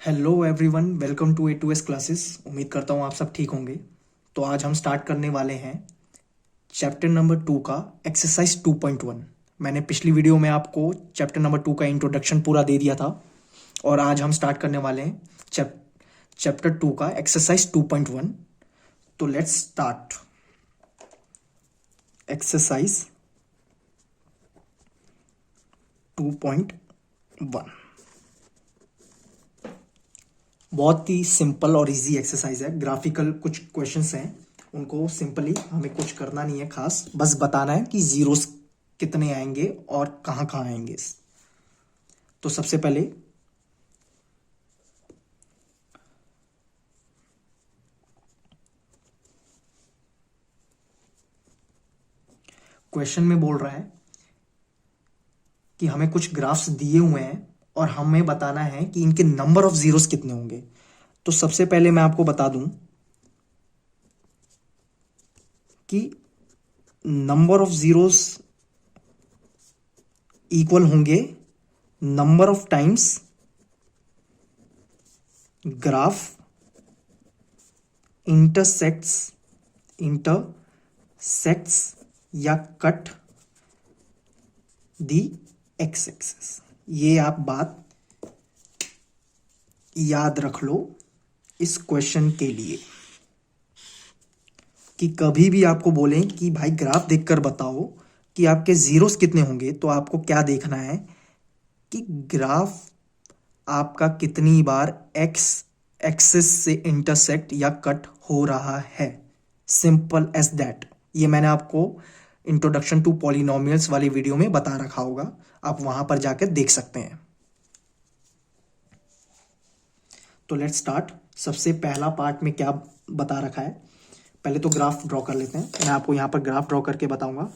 Hello everyone, welcome to A2S classes. उम्मीद करता हूँ आप सब ठीक होंगे। तो आज हम स्टार्ट करने वाले हैं चैप्टर नंबर 2 का एक्सरसाइज 2.1। मैंने पिछली वीडियो में आपको चैप्टर नंबर 2 का इंट्रोडक्शन पूरा दे दिया था और आज हम स्टार्ट करने वाले हैं चैप्टर 2 का एक्सरसाइज 2.1। तो लेट्स स्टार्ट एक्सरसाइज 2.1। बहुत ही सिंपल और इजी एक्सरसाइज है। ग्राफिकल कुछ क्वेश्चंस हैं, उनको सिंपली हमें कुछ करना नहीं है खास, बस बताना है कि जीरोस कितने आएंगे और कहाँ कहाँ आएंगे। तो सबसे पहले क्वेश्चन में बोल रहा है कि हमें कुछ ग्राफ्स दिए हुए हैं और हमें बताना है कि इनके नंबर ऑफ जीरोस कितने होंगे। तो सबसे पहले मैं आपको बता दूं कि नंबर ऑफ जीरोस इक्वल होंगे number of times graph intersects या कट दी एक्स एक्सिस। ये आप बात याद रख लो इस क्वेश्चन के लिए कि कभी भी आपको बोलें कि भाई ग्राफ देखकर बताओ कि आपके जीरोस कितने होंगे, तो आपको क्या देखना है कि ग्राफ आपका कितनी बार एक्स एक्सिस से इंटरसेक्ट या कट हो रहा है। Simple as that. ये मैंने आपको इंट्रोडक्शन टू पॉलिनोमियल्स वाली वीडियो में बता रखा होगा, आप वहां पर जाकर देख सकते हैं। तो लेट्स स्टार्ट। सबसे पहला पार्ट में क्या बता रखा है, पहले तो ग्राफ ड्रॉ कर लेते हैं। मैं आपको यहां पर ग्राफ ड्रॉ करके बताऊंगा।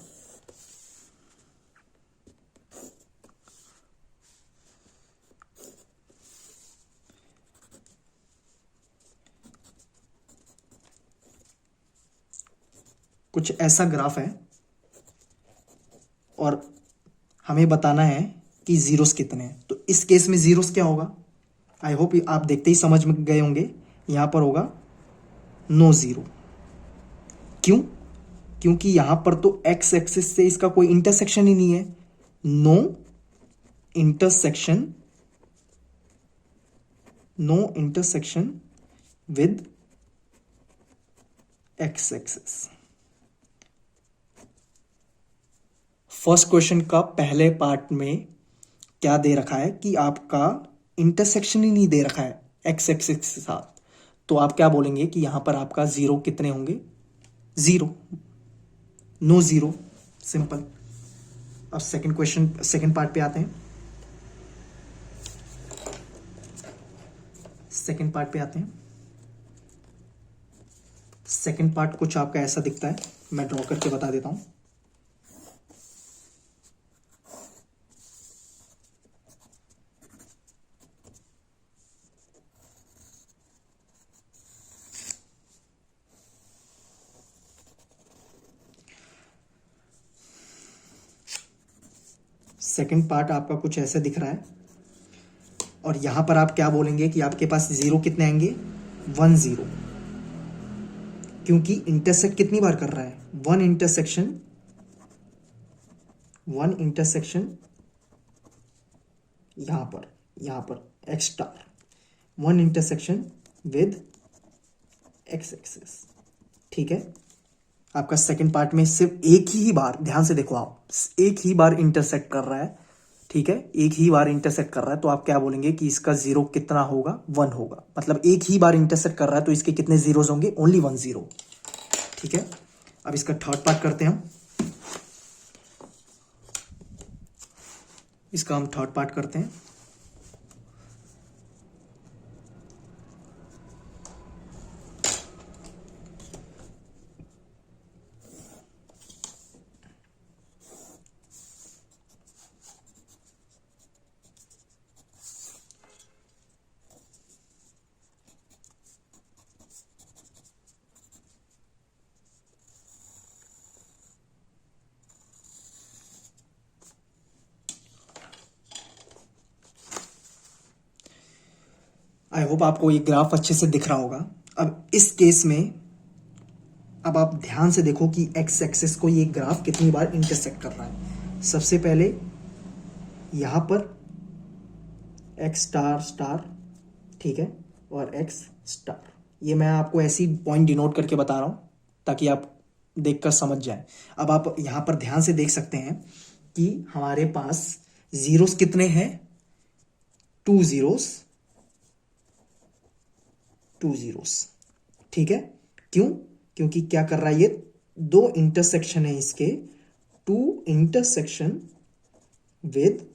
कुछ ऐसा ग्राफ है और हमें बताना है कि जीरोस कितने हैं। तो इस केस में जीरोस क्या होगा, आई होप आप देखते ही समझ में गए होंगे। यहां पर होगा नो जीरो। क्यों? क्योंकि यहां पर तो एक्स एक्सिस से इसका कोई इंटरसेक्शन ही नहीं है। No intersection, no intersection with x axis. First question का पहले पार्ट में क्या दे रखा है कि आपका इंटरसेक्शन ही नहीं दे रखा है एक्स एक्सिस के साथ। तो आप क्या बोलेंगे कि यहां पर आपका जीरो कितने होंगे, जीरो, नो जीरो, सिंपल। अब सेकंड क्वेश्चन, सेकंड पार्ट पे आते हैं। सेकंड पार्ट पे आते हैं। सेकंड पार्ट कुछ आपका ऐसा दिखता है, मैं ड्रॉ करके बता देता हूं। सेकंड पार्ट आपका कुछ ऐसे दिख रहा है और यहां पर आप क्या बोलेंगे कि आपके पास जीरो कितने आएंगे, 1 0। क्योंकि इंटरसेक्ट कितनी बार कर रहा है, वन इंटरसेक्शन, वन इंटरसेक्शन यहां पर x star, one intersection with x axis. ठीक है। आपका सेकंड पार्ट में सिर्फ एक ही बार, ध्यान से देखो आप, एक ही बार इंटरसेक्ट कर रहा है। ठीक है, एक ही बार इंटरसेक्ट कर रहा है। तो आप क्या बोलेंगे कि इसका जीरो कितना होगा, 1 होगा। मतलब एक ही बार इंटरसेक्ट कर रहा है तो इसके कितने जीरोस होंगे, ओनली 1 0। ठीक है। अब इसका थर्ड पार्ट करते हैं हम। इसका हम थर्ड पार्ट करते हैं। आई होप आपको ये ग्राफ अच्छे से दिख रहा होगा। अब इस केस में अब आप ध्यान से देखो कि एक्स एक्सिस को ये ग्राफ कितनी बार इंटरसेक्ट कर रहा है। सबसे पहले यहां पर एक्स स्टार स्टार, ठीक है, और एक्स स्टार। ये मैं आपको ऐसी पॉइंट डिनोट करके बता रहा हूं ताकि आप देखकर समझ जाए। अब आप यहां पर ध्यान से देख सकते हैं कि हमारे पास जीरोस कितने हैं, 2 जीरोस, 2 जीरोस, ठीक है। क्यों? क्योंकि क्या कर रहा है, ये दो इंटरसेक्शन है इसके, two intersection with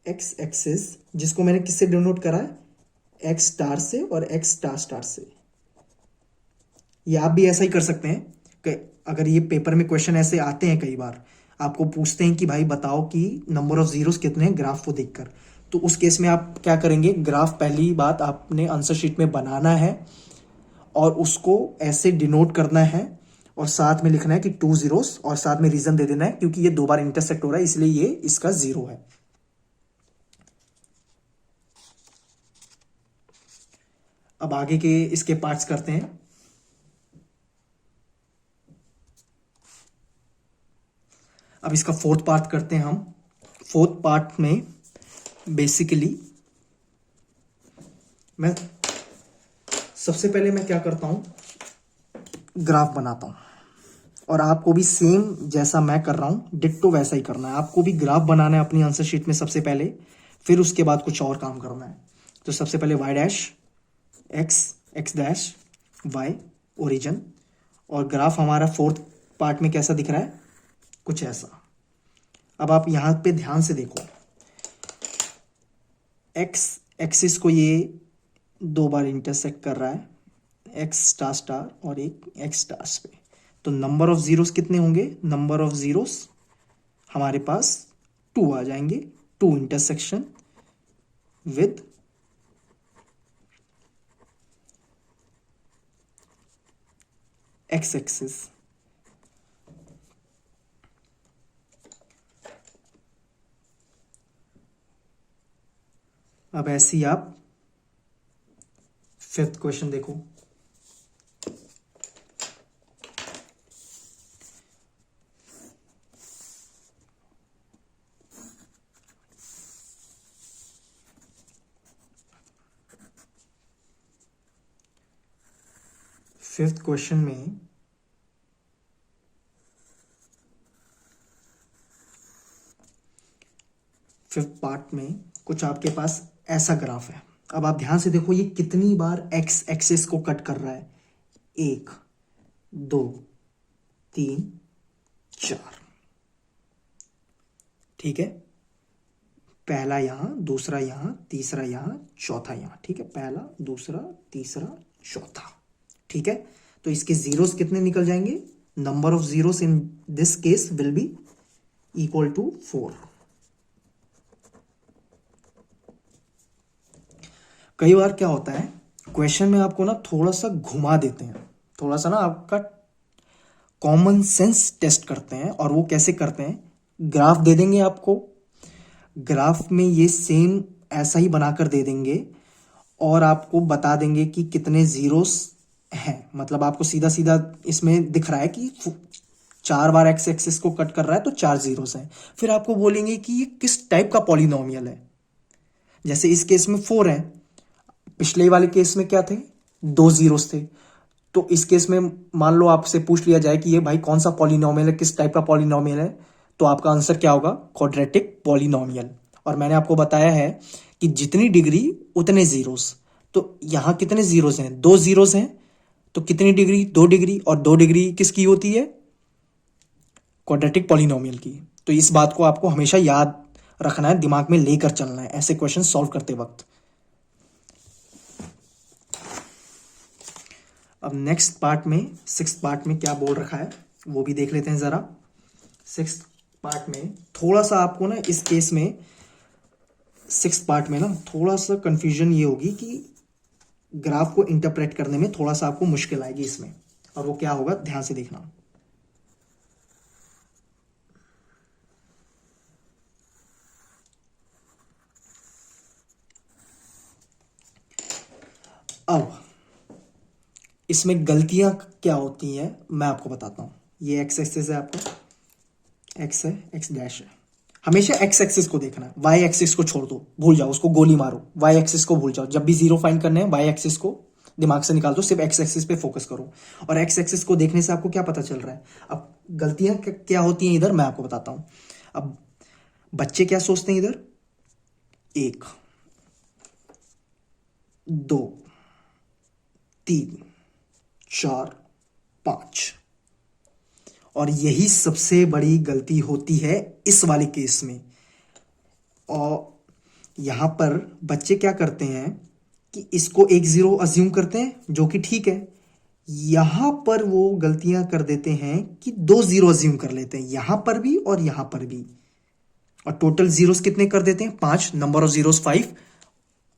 x axis, जिसको मैंने किससे डिनोट करा है, एक्स स्टार से और एक्स स्टार स्टार से। ये आप भी ऐसा ही कर सकते हैं कि अगर ये पेपर में क्वेश्चन ऐसे आते हैं, कई बार आपको पूछते हैं कि भाई बताओ कि नंबर ऑफ जीरोस कितने हैं ग्राफ को देखकर, तो उस केस में आप क्या करेंगे, ग्राफ पहली बात आपने आंसर शीट में बनाना है और उसको ऐसे डिनोट करना है और साथ में लिखना है कि 2 जीरोस और साथ में रीजन दे देना है क्योंकि ये दो बार इंटरसेक्ट हो रहा है इसलिए ये इसका जीरो है। अब आगे के इसके पार्ट्स करते हैं। अब इसका फोर्थ पार्ट करते हैं हम। फोर्थ पार्ट में बेसिकली मैं सबसे पहले मैं क्या करता हूं, ग्राफ बनाता हूं और आपको भी सेम जैसा मैं कर रहा हूं डिट्टो वैसा ही करना है। आपको भी ग्राफ बनाना है अपनी आंसर शीट में सबसे पहले, फिर उसके बाद कुछ और काम करना है। तो सबसे पहले y dash x, x dash y, origin, और ग्राफ हमारा फोर्थ पार्ट में कैसा दिख रहा है, कुछ ऐसा। अब आप यहां पे ध्यान से देखो, एक्स एक्सिस को ये दो बार इंटरसेक्ट कर रहा है, एक्स स्टार स्टार और एक एक्स स्टार्स पे। तो नंबर ऑफ जीरोस कितने होंगे, नंबर ऑफ जीरोस हमारे पास 2 आ जाएंगे, 2 इंटरसेक्शन विद एक्स एक्सिस। अब ऐसे ही आप फिफ्थ क्वेश्चन देखो। फिफ्थ क्वेश्चन में फिफ्थ पार्ट में कुछ आपके पास ऐसा ग्राफ है। अब आप ध्यान से देखो ये कितनी बार एक्स एक्सिस को कट कर रहा है, 1 2 3 4, ठीक है। पहला यहां, दूसरा यहां, तीसरा यहां, चौथा यहां, ठीक है। पहला, दूसरा, तीसरा, चौथा, ठीक है। तो इसके जीरोस कितने निकल जाएंगे, number of zeros in this case will be equal to 4। कई बार क्या होता है क्वेश्चन में आपको ना थोड़ा सा घुमा देते हैं, थोड़ा सा ना आपका कॉमन सेंस टेस्ट करते हैं। और वो कैसे करते हैं, ग्राफ दे देंगे आपको, ग्राफ में ये सेम ऐसा ही बनाकर दे देंगे और आपको बता देंगे कि कितने जीरोस हैं। मतलब आपको सीधा सीधा इसमें दिख रहा है कि 4 बार एक्स एक्सिस को कट कर रहा है तो 4 जीरोस हैं। फिर आपको बोलेंगे कि ये किस टाइप का पॉलिनोमियल है। जैसे इस केस में 4 है, पिछले वाले केस में क्या थे, 2 जीरोस थे। तो इस केस में मान लो आपसे पूछ लिया जाए कि ये भाई कौन सा पॉलिनोमियल है, किस टाइप का पॉलिनोमियल है, तो आपका आंसर क्या होगा, क्वाड्रेटिक पॉलिनोमियल। और मैंने आपको बताया है कि जितनी डिग्री उतने जीरोस। तो यहां कितने जीरोस हैं, 2 जीरोस हैं, तो कितनी डिग्री, 2 डिग्री, और 2 डिग्री किसकी होती है, क्वाड्रेटिक पॉलिनोमियल की। तो इस बात को आपको हमेशा याद रखना है, दिमाग में लेकर चलना है ऐसे क्वेश्चन सॉल्व करते वक्त। अब नेक्स्ट पार्ट में, सिक्स्थ पार्ट में क्या बोल रखा है वो भी देख लेते हैं जरा। सिक्स्थ पार्ट में थोड़ा सा आपको ना इस केस में, सिक्स्थ पार्ट में ना थोड़ा सा कंफ्यूजन ये होगी कि ग्राफ को इंटरप्रेट करने में थोड़ा सा आपको मुश्किल आएगी इसमें। और वो क्या होगा, ध्यान से देखना। अब इसमें गलतियां क्या होती हैं मैं आपको बताता हूं। ये एक्स एक्सिस है, आपका एक्स है, एक्स डैश है। हमेशा एक्स एक्सिस को देखना है, वाई एक्सिस को छोड़ दो, भूल जाओ, उसको गोली मारो। वाई एक्सिस को भूल जाओ, जब भी जीरो फाइंड करने हैं वाई एक्सिस को दिमाग से निकाल दो, सिर्फ एक्स एक्सिस पे फोकस करो। और एक्स एक्सिस को देखने से आपको क्या पता चल रहा है? अब गलतियां क्या होती हैं इधर मैं आपको बताता हूं। अब बच्चे क्या सोचते हैं इधर, 1 2 3 4 5, और यही सबसे बड़ी गलती होती है इस वाले केस में। और यहां पर बच्चे क्या करते हैं कि इसको 1 0 अज्यूम करते हैं, जो कि ठीक है। यहां पर वो गलतियां कर देते हैं कि 2 0 अज्यूम कर लेते हैं, यहां पर भी और यहां पर भी। और टोटल जीरोस कितने कर देते हैं? 5, नंबर ऑफ जीरोस 5।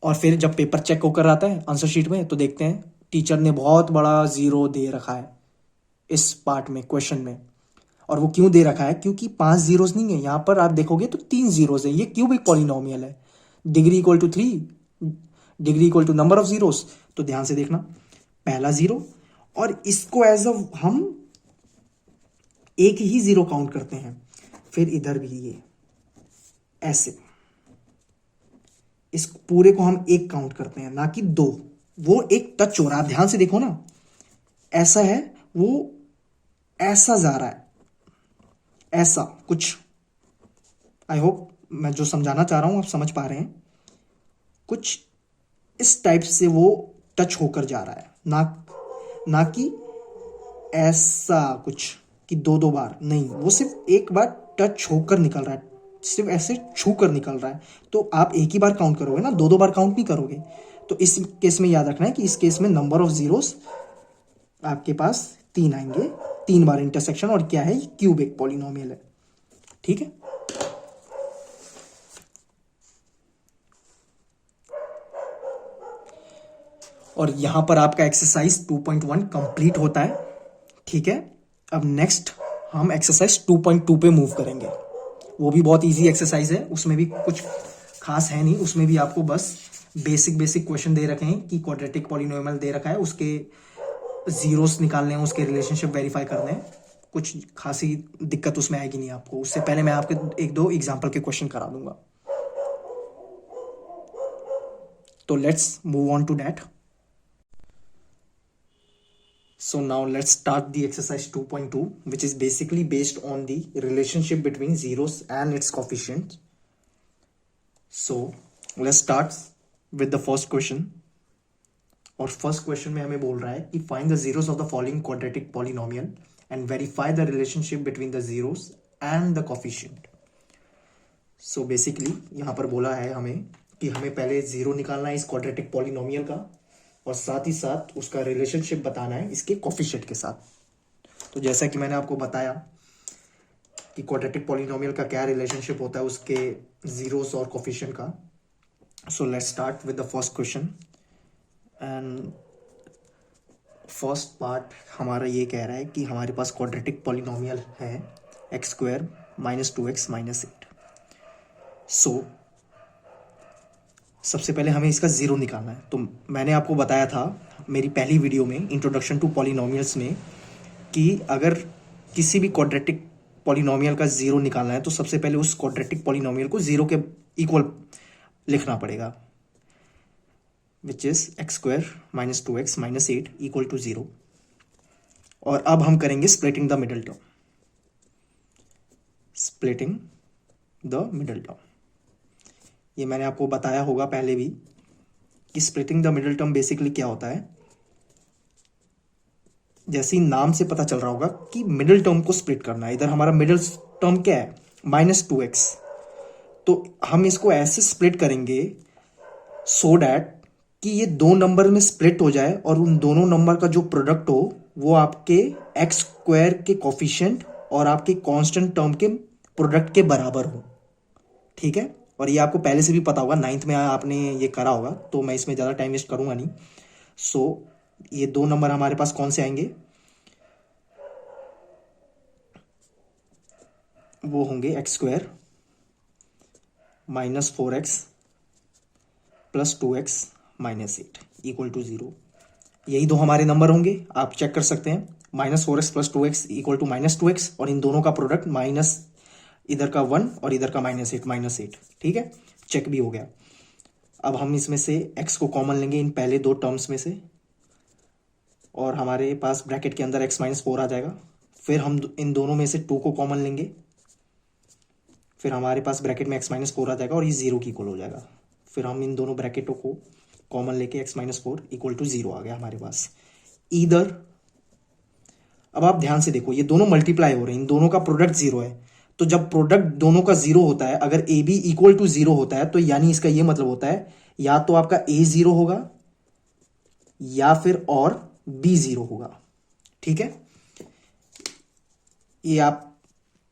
और फिर जब पेपर चेक होकर आता है आंसर शीट में, तो देखते हैं टीचर ने बहुत बड़ा जीरो दे रखा है इस पार्ट में, क्वेश्चन में। और वो क्यों दे रखा है? क्योंकि 5 जीरोस नहीं है यहां पर, आप देखोगे तो 3 जीरोस है। ये क्यूबिक पॉलिनोमियल है, degree equal to 3, degree equal to number of zeros. तो ध्यान से देखना, पहला जीरो, और इसको एज अ हम एक ही जीरो काउंट करते हैं। फिर इधर भी ये ऐसे, इस पूरे को हम एक काउंट करते हैं, ना कि 2। वो एक टच हो रहा है, ध्यान से देखो ना, ऐसा है, वो ऐसा जा रहा है, ऐसा कुछ। आई होप मैं जो समझाना चाह रहा हूं आप समझ पा रहे हैं। कुछ इस टाइप से वो टच होकर जा रहा है, ना कि ऐसा कुछ कि 2 2 बार नहीं, वो सिर्फ एक बार टच होकर निकल रहा है, सिर्फ ऐसे छू कर निकल रहा है। तो आप एक ही बार काउंट करोगे ना, 2 2 बार काउंट नहीं करोगे। तो इस केस में याद रखना है कि इस केस में नंबर ऑफ जीरोस आपके पास 3 आएंगे, 3 बार इंटरसेक्शन। और क्या है? क्यूबिक पॉलिनोमियल है, ठीक है। और यहां पर आपका एक्सरसाइज 2.1 कंप्लीट होता है, ठीक है। अब नेक्स्ट हम एक्सरसाइज 2.2 पे मूव करेंगे। वो भी बहुत इजी एक्सरसाइज है, उसमें भी कुछ खास है नहीं। उसमें भी आपको बस बेसिक बेसिक क्वेश्चन दे रखे हैं कि क्वाड्रेटिक पॉलिनोमियल दे रखा है, उसके जीरोस निकालने हैं, उसके रिलेशनशिप वेरीफाई करने हैं। कुछ खासी दिक्कत उसमें आएगी नहीं आपको। उससे पहले मैं आपके 1 2 एग्जाम्पल के क्वेश्चन करा दूंगा। तो let's move on to that. So now let's start the exercise 2.2, which is basically based on the relationship between zeros and its coefficients. So let's start with the first question. और first question में हमें बोल रहा है कि find the zeros of the following quadratic polynomial and verify the relationship between the zeros and the coefficient. So basically यहाँ पर बोला है हमें कि हमें पहले जीरो निकालना है इस क्वाड्रेटिक पॉलिनोमियल का, और साथ ही साथ उसका रिलेशनशिप बताना है इसके कोफिशिएंट के साथ। तो जैसा कि मैंने आपको बताया कि क्वाड्रेटिक पॉलिनोमियल का क्या रिलेशनशिप होता है उसके जीरोस और कोफिशिएंट का। So let's start with the first question. And first part हमारा ये कह रहा है कि हमारे पास क्वाड्रेटिक पॉलिनोमियल है x² - 2x - 8। सो सबसे पहले हमें इसका जीरो निकालना है। तो मैंने आपको बताया था मेरी पहली वीडियो में, इंट्रोडक्शन टू पॉलिनोमियल्स में, कि अगर किसी भी क्वाड्रेटिक पॉलिनोमियल का जीरो निकालना है तो सबसे पहले उस क्वाड्रेटिक पॉलिनोमियल को जीरो के इक्वल लिखना पड़ेगा, which is x² - 2x - 8 equal to 0। और अब हम करेंगे splitting the middle term, splitting the middle term. ये मैंने आपको बताया होगा पहले भी कि splitting the middle term basically क्या होता है। जैसे ही नाम से पता चल रहा होगा कि मिडिल टर्म को स्प्लिट करना है। इधर हमारा मिडिल टर्म क्या है? -2x। तो हम इसको ऐसे स्प्लिट करेंगे सो डैट कि ये 2 नंबर में स्प्लिट हो जाए और उन दोनों नंबर का जो प्रोडक्ट हो वो आपके x² के कोफिशिएंट और आपके कांस्टेंट टर्म के प्रोडक्ट के बराबर हो, ठीक है। और ये आपको पहले से भी पता होगा, 9th में आपने ये करा होगा, तो मैं इसमें ज़्यादा टाइम वेस्ट करूंगा नहीं। सो ये 2 नंबर हमारे पास कौन से आएंगे? वो होंगे x² - 4x + 2x - 8। Equal to 0। यही दो हमारे नंबर होंगे, आप चेक कर सकते हैं। -4x plus 2x equal to -2x, और इन दोनों का प्रोडक्ट माइनस इधर का 1 और इधर का -8, ठीक है, चेक भी हो गया। अब हम इसमें से x को कॉमन लेंगे इन पहले दो टर्म्स में से, और हमारे पास ब्रैकेट के अंदर x-4 आ जाएगा। फिर हम इन दोनों में से 2 को कॉमन लेंगे, फिर हमारे पास ब्रैकेट में x-4 आ जाएगा और ये 0 की इक्वल हो जाएगा। फिर हम इन दोनों ब्रैकेटों को कॉमन लेके x-4 इक्वल टू 0 आ गया हमारे पास। इधर अब आप ध्यान से देखो, ये दोनों मल्टीप्लाई हो रहे हैं, इन दोनों का प्रोडक्ट 0 है। तो जब प्रोडक्ट दोनों का 0 होता है, अगर ए बी इक्वल टू 0 होता है, तो यानी इसका ये मतलब होता है या तो आपका a 0 होगा या फिर और b 0 होगा, ठीक है। ये आप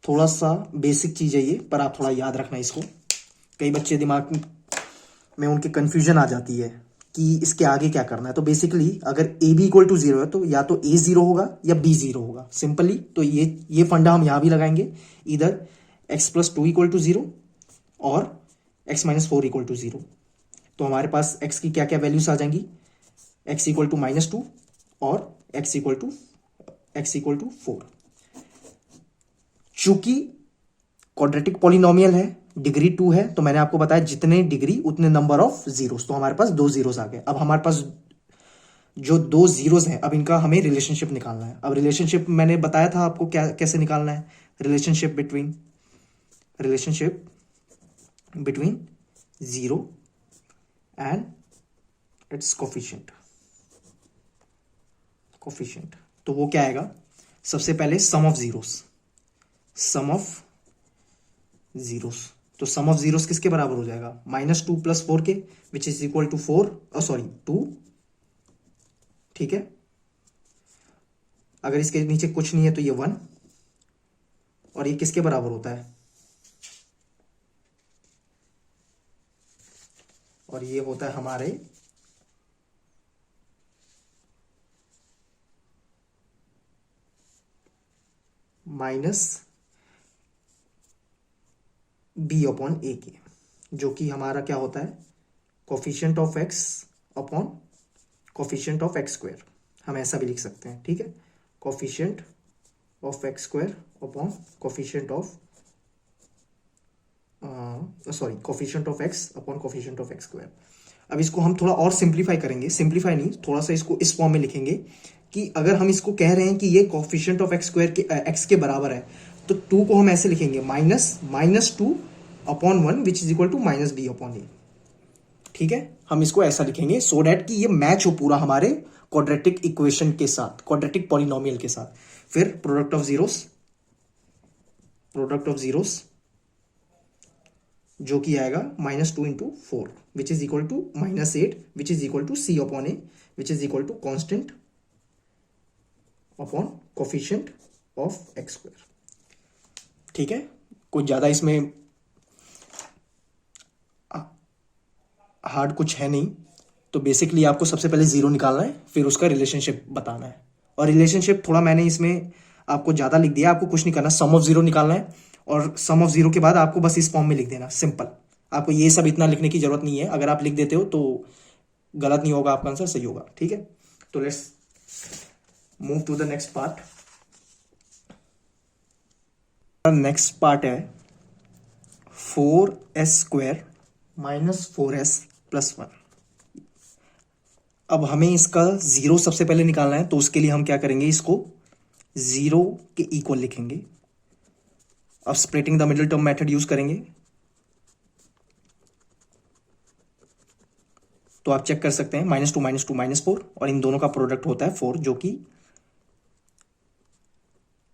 थोड़ा सा बेसिक चीज है ये, पर आप थोड़ा याद रखना इसको। कई बच्चे दिमाग में उनके कंफ्यूजन आ जाती है कि इसके आगे क्या करना है। तो बेसिकली अगर ए बी इक्वल टू 0 है तो या तो a 0 होगा या b 0 होगा, सिंपली। तो ये फंडा हम यहां भी लगाएंगे, इधर x+2 इक्वल टू 0 और x-4 इक्वल टू 0। तो हमारे पास x की क्या क्या वैल्यूज आ जाएंगी, x इक्वल टू -2 और x इक्वल टू 4। चूंकि क्वाड्रेटिक पॉलिनोमियल है, डिग्री 2 है, तो मैंने आपको बताया जितने डिग्री उतने नंबर ऑफ जीरोस। तो हमारे पास 2 जीरोस आ गए। अब हमारे पास जो 2 जीरोस हैं, अब इनका हमें रिलेशनशिप निकालना है। अब रिलेशनशिप मैंने बताया था आपको क्या कैसे निकालना है, relationship between 0 and it's coefficient. तो वो क्या आएगा, सबसे पहले सम ऑफ जीरोस। तो सम ऑफ जीरोस किसके बराबर हो जाएगा, -2 + 4 के, विच इज इक्वल टू 2, ठीक है। अगर इसके नीचे कुछ नहीं है तो ये 1, और ये किसके बराबर होता है, और ये होता है हमारे -b/a के, जो कि हमारा क्या होता है, coefficient of x upon coefficient of x²। हम ऐसा भी लिख सकते हैं, ठीक है, coefficient of x² upon coefficient of x upon coefficient of x²। अब इसको हम थोड़ा और सिंप्लीफाई करेंगे, सिंप्लीफाई नहीं, थोड़ा सा इसको इस फॉर्म में लिखेंगे कि अगर हम इसको कह रहे हैं कि ये कोफिशिएंट ऑफ x² के x के बराबर है, तो 2 को हम ऐसे लिखेंगे -2/1 विच इज इक्वल टू -b/a, ठीक है। हम इसको ऐसा लिखेंगे सो दैट कि ये मैच हो पूरा हमारे क्वाड्रेटिक इक्वेशन के साथ, क्वाड्रेटिक पॉलिनोमियल के साथ। फिर प्रोडक्ट ऑफ जीरोस जो कि आएगा -2 × 4 which is equal to -8 which is equal to c/a which is equal to constant upon coefficient of x², ठीक है। कुछ ज्यादा इसमें हार्ड कुछ है नहीं। तो बेसिकली आपको सबसे पहले 0 निकालना है, फिर उसका रिलेशनशिप बताना है। और रिलेशनशिप थोड़ा मैंने इसमें आपको ज्यादा लिख दिया, आपको कुछ नहीं करना, सम ऑफ 0 निकालना है, और सम ऑफ 0 के बाद आपको बस इस फॉर्म में लिख देना, सिंपल। आपको ये सब इतना लिखने की जरूरत नहीं है, अगर आप लिख देते हो तो गलत नहीं होगा, आपका आंसर सही होगा, ठीक है। तो let's move to the next part. Next part है 4s² - 4s + 1। अब हमें इसका 0 सबसे पहले निकालना है, तो उसके लिए हम क्या करेंगे, इसको 0 के इक्वल लिखेंगे। अब splitting the middle term method use करेंगे। तो आप चेक कर सकते हैं -2 -2 -4, और इन दोनों का प्रोडक्ट होता है 4, जो कि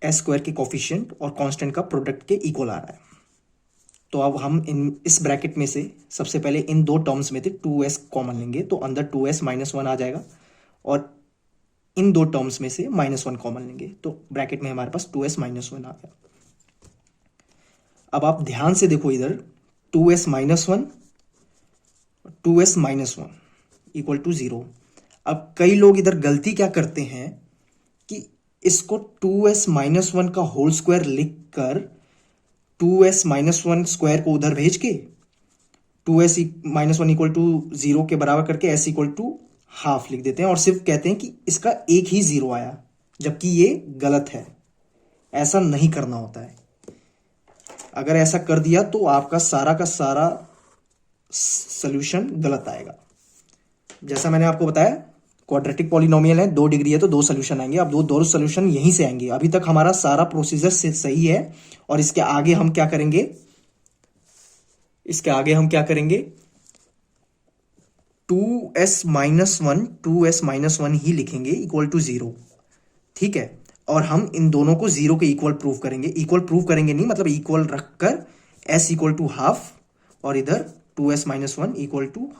s² के कोफिशिएंट और कांस्टेंट का प्रोडक्ट के इक्वल आ रहा है। तो अब हम इस ब्रैकेट में से सबसे पहले इन दो टर्म्स में से 2s कॉमन लेंगे, तो अंदर 2s -1 आ जाएगा, और इन दो टर्म्स में से -1 कॉमन लेंगे, तो ब्रैकेट में हमारे पास 2s -1 आ गया। अब आप ध्यान से देखो इधर 2s -1 इक्वल टू 0। अब कई लोग इधर गलती क्या करते हैं कि इसको 2s -1 का होल स्क्वायर लिखकर 2s -1 स्क्वायर को उधर भेज के 2s -1 इक्वल टू 0 के बराबर करके s इक्वल टू हाफ लिख देते हैं और सिर्फ कहते हैं कि इसका एक ही जीरो आया, जबकि ये गलत है। ऐसा नहीं करना होता है। अगर ऐसा कर दिया तो आपका सारा का सारा सॉल्यूशन गलत आएगा। जैसा मैंने आपको बताया, क्वाड्रेटिक पॉलिनोमियल है, 2 डिग्री है तो 2 सोल्यूशन आएंगे। अब दो सोल्यूशन यहीं से आएंगे। अभी तक हमारा सारा प्रोसीजर सही है। और इसके आगे हम क्या करेंगे, इसके आगे हम क्या करेंगे, 2s-1 ही लिखेंगे इक्वल टू 0। ठीक है, और हम इन दोनों को 0 के इक्वल प्रूव करेंगे। इक्वल प्रूव करेंगे नहीं, मतलब इक्वल रखकर s इक्वल टू हाफ और इधर 2s-1 equal to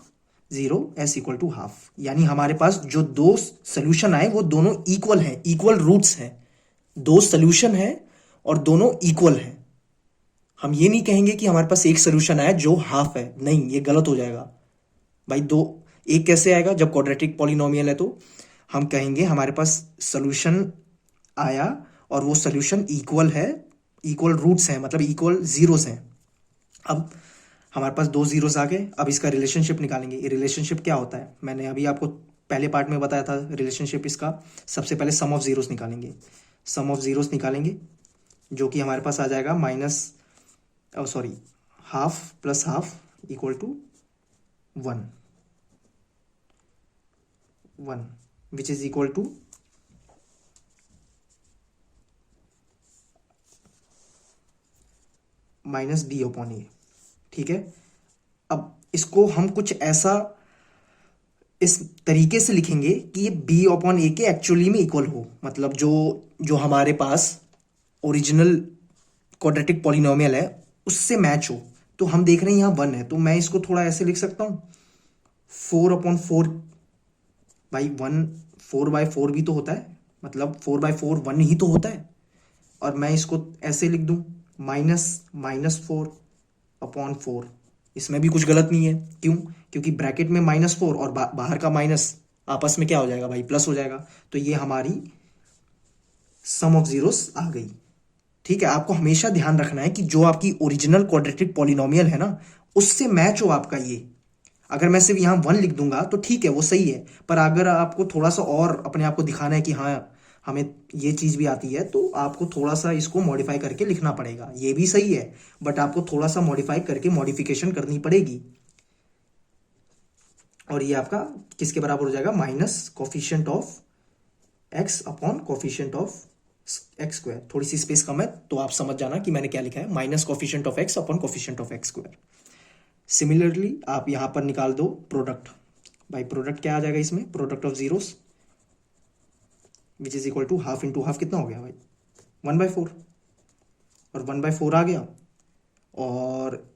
0, s equal to half. यानी हमारे पास जो दो सोल्यूशन आए वो दोनों इक्वल हैं, इक्वल रूट्स हैं। दो सोल्यूशन है और दोनों इक्वल हैं। हम ये नहीं कहेंगे कि हमारे पास एक सोल्यूशन आया जो हाफ है, नहीं, ये गलत हो जाएगा भाई। एक कैसे आएगा, जब क्वाड्रेटिक पॉलिनोमियल है तो हम कहेंगे हमारे पास सोल्यूशन आया और वो सोल्यूशन इक्वल है, इक्वल रूट्स हैं, मतलब इक्वल जीरोस हैं। अब हमारे पास 2 जीरोस आ गए। अब इसका रिलेशनशिप निकालेंगे। ये रिलेशनशिप क्या होता है, मैंने अभी आपको पहले पार्ट में बताया था रिलेशनशिप इसका। सबसे पहले सम ऑफ जीरोस निकालेंगे। सम ऑफ जीरोस निकालेंगे जो कि हमारे पास आ जाएगा half plus half equal to 1 which is equal to -b/a। ठीक है, अब इसको हम कुछ ऐसा इस तरीके से लिखेंगे कि ये b/a के एक्चुअली में इक्वल हो, मतलब जो हमारे पास ओरिजिनल क्वाड्रेटिक पॉलिनोमियल है उससे मैच हो। तो हम देख रहे हैं यहाँ 1 है, तो मैं इसको थोड़ा ऐसे लिख सकता हूँ 4/4। भाई 4/4 भी तो होता है, मतलब 4/4 1 ही तो होता है। और मैं इसको ऐसे लिख दूं -4/4। इसमें भी कुछ गलत नहीं है। क्यों? क्योंकि ब्रैकेट में -4 और बाहर का माइनस आपस में क्या हो जाएगा भाई, प्लस हो जाएगा। तो ये हमारी सम ऑफ जीरोस आ गई। ठीक है, आपको हमेशा ध्यान रखना है कि जो आपकी ओरिजिनल क्वाड्रेटिक पॉलिनोमियल है ना, उससे मैच हो आपका ये। अगर मैं सिर्फ यहाँ 1 लिख दूंगा तो ठीक है, वो सही है। पर अगर आपको थोड़ा सा और अपने आप को दिखाना है कि हाँ हमें ये चीज़ भी आती है, तो आपको थोड़ा सा इसको मॉडिफाई करके लिखना पड़ेगा। ये भी सही है, बट आपको थोड़ा सा मॉडिफाई करके मॉडिफिकेशन करनी पड़ेगी। और ये आपका किसके बराबर हो जाएगा, minus coefficient of x upon coefficient of X square. थोड़ी सी स्पेस कम है तो आप समझ जाना कि मैंने क्या लिखा है, minus coefficient of x upon coefficient of X square. Similarly आप यहां पर निकाल दो प्रोडक्ट। भाई प्रोडक्ट क्या आ जाएगा इसमें, product of zeros which is equal to half into half. कितना हो गया भाई, 1/4। और 1/4 आ गया। और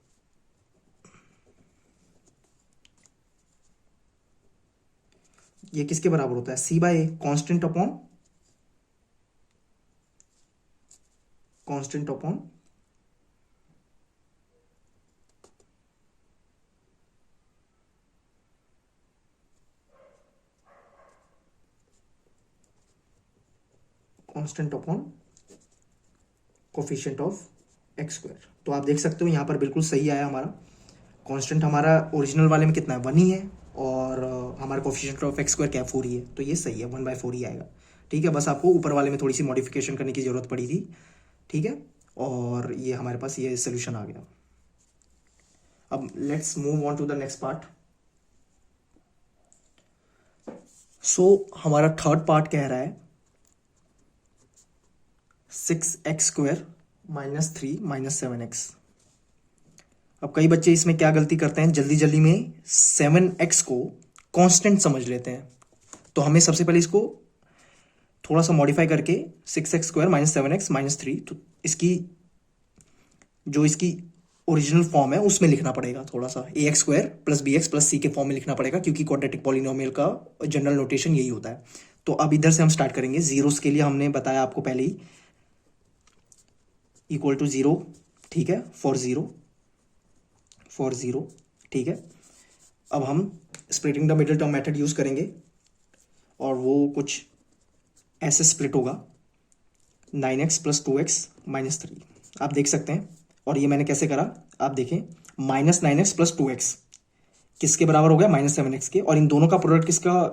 ये किसके बराबर होता है, c/a, constant upon coefficient of X square. तो आप देख सकते हो यहाँ पर बिल्कुल सही आया हमारा। कांस्टेंट हमारा ओरिजिनल वाले में कितना है, 1 ही है। और हमारा कोफिशिएंट ऑफ एक्स स्क्वायर क्या है, 4 ही है। तो ये सही है, 1/4 ही आएगा। ठीक है, बस आपको ऊपर वाले में थोड़ी सी मॉडिफिकेशन करने की जरूरत पड़ी थी। ठीक है, और ये हमारे पास ये सोल्यूशन आ गया। अब let's move on to the next part. So हमारा थर्ड पार्ट कह रहा है 6x² - 3 - 7x। अब कई बच्चे इसमें क्या गलती करते हैं, जल्दी जल्दी में 7x को कांस्टेंट समझ लेते हैं। तो हमें सबसे पहले इसको थोड़ा सा मॉडिफाई करके 6x² - 7x - 3, तो इसकी ओरिजिनल फॉर्म है उसमें लिखना पड़ेगा। थोड़ा सा ax² + bx + c के फॉर्म में लिखना पड़ेगा, क्योंकि क्वाड्रेटिक पॉलिनोमियल का जनरल नोटेशन यही होता है। तो अब इधर से हम स्टार्ट करेंगे। जीरोस के लिए हमने बताया आपको पहले ही, इक्वल टू 0। ठीक है, फॉर जीरो। ठीक है, अब हम splitting the middle term method use करेंगे और वो कुछ ऐसे स्प्लिट होगा 9x + 2x - 3। आप देख सकते हैं। और ये मैंने कैसे करा, आप देखें, -9x + 2x किसके बराबर हो गया, -7x के, और इन दोनों का प्रोडक्ट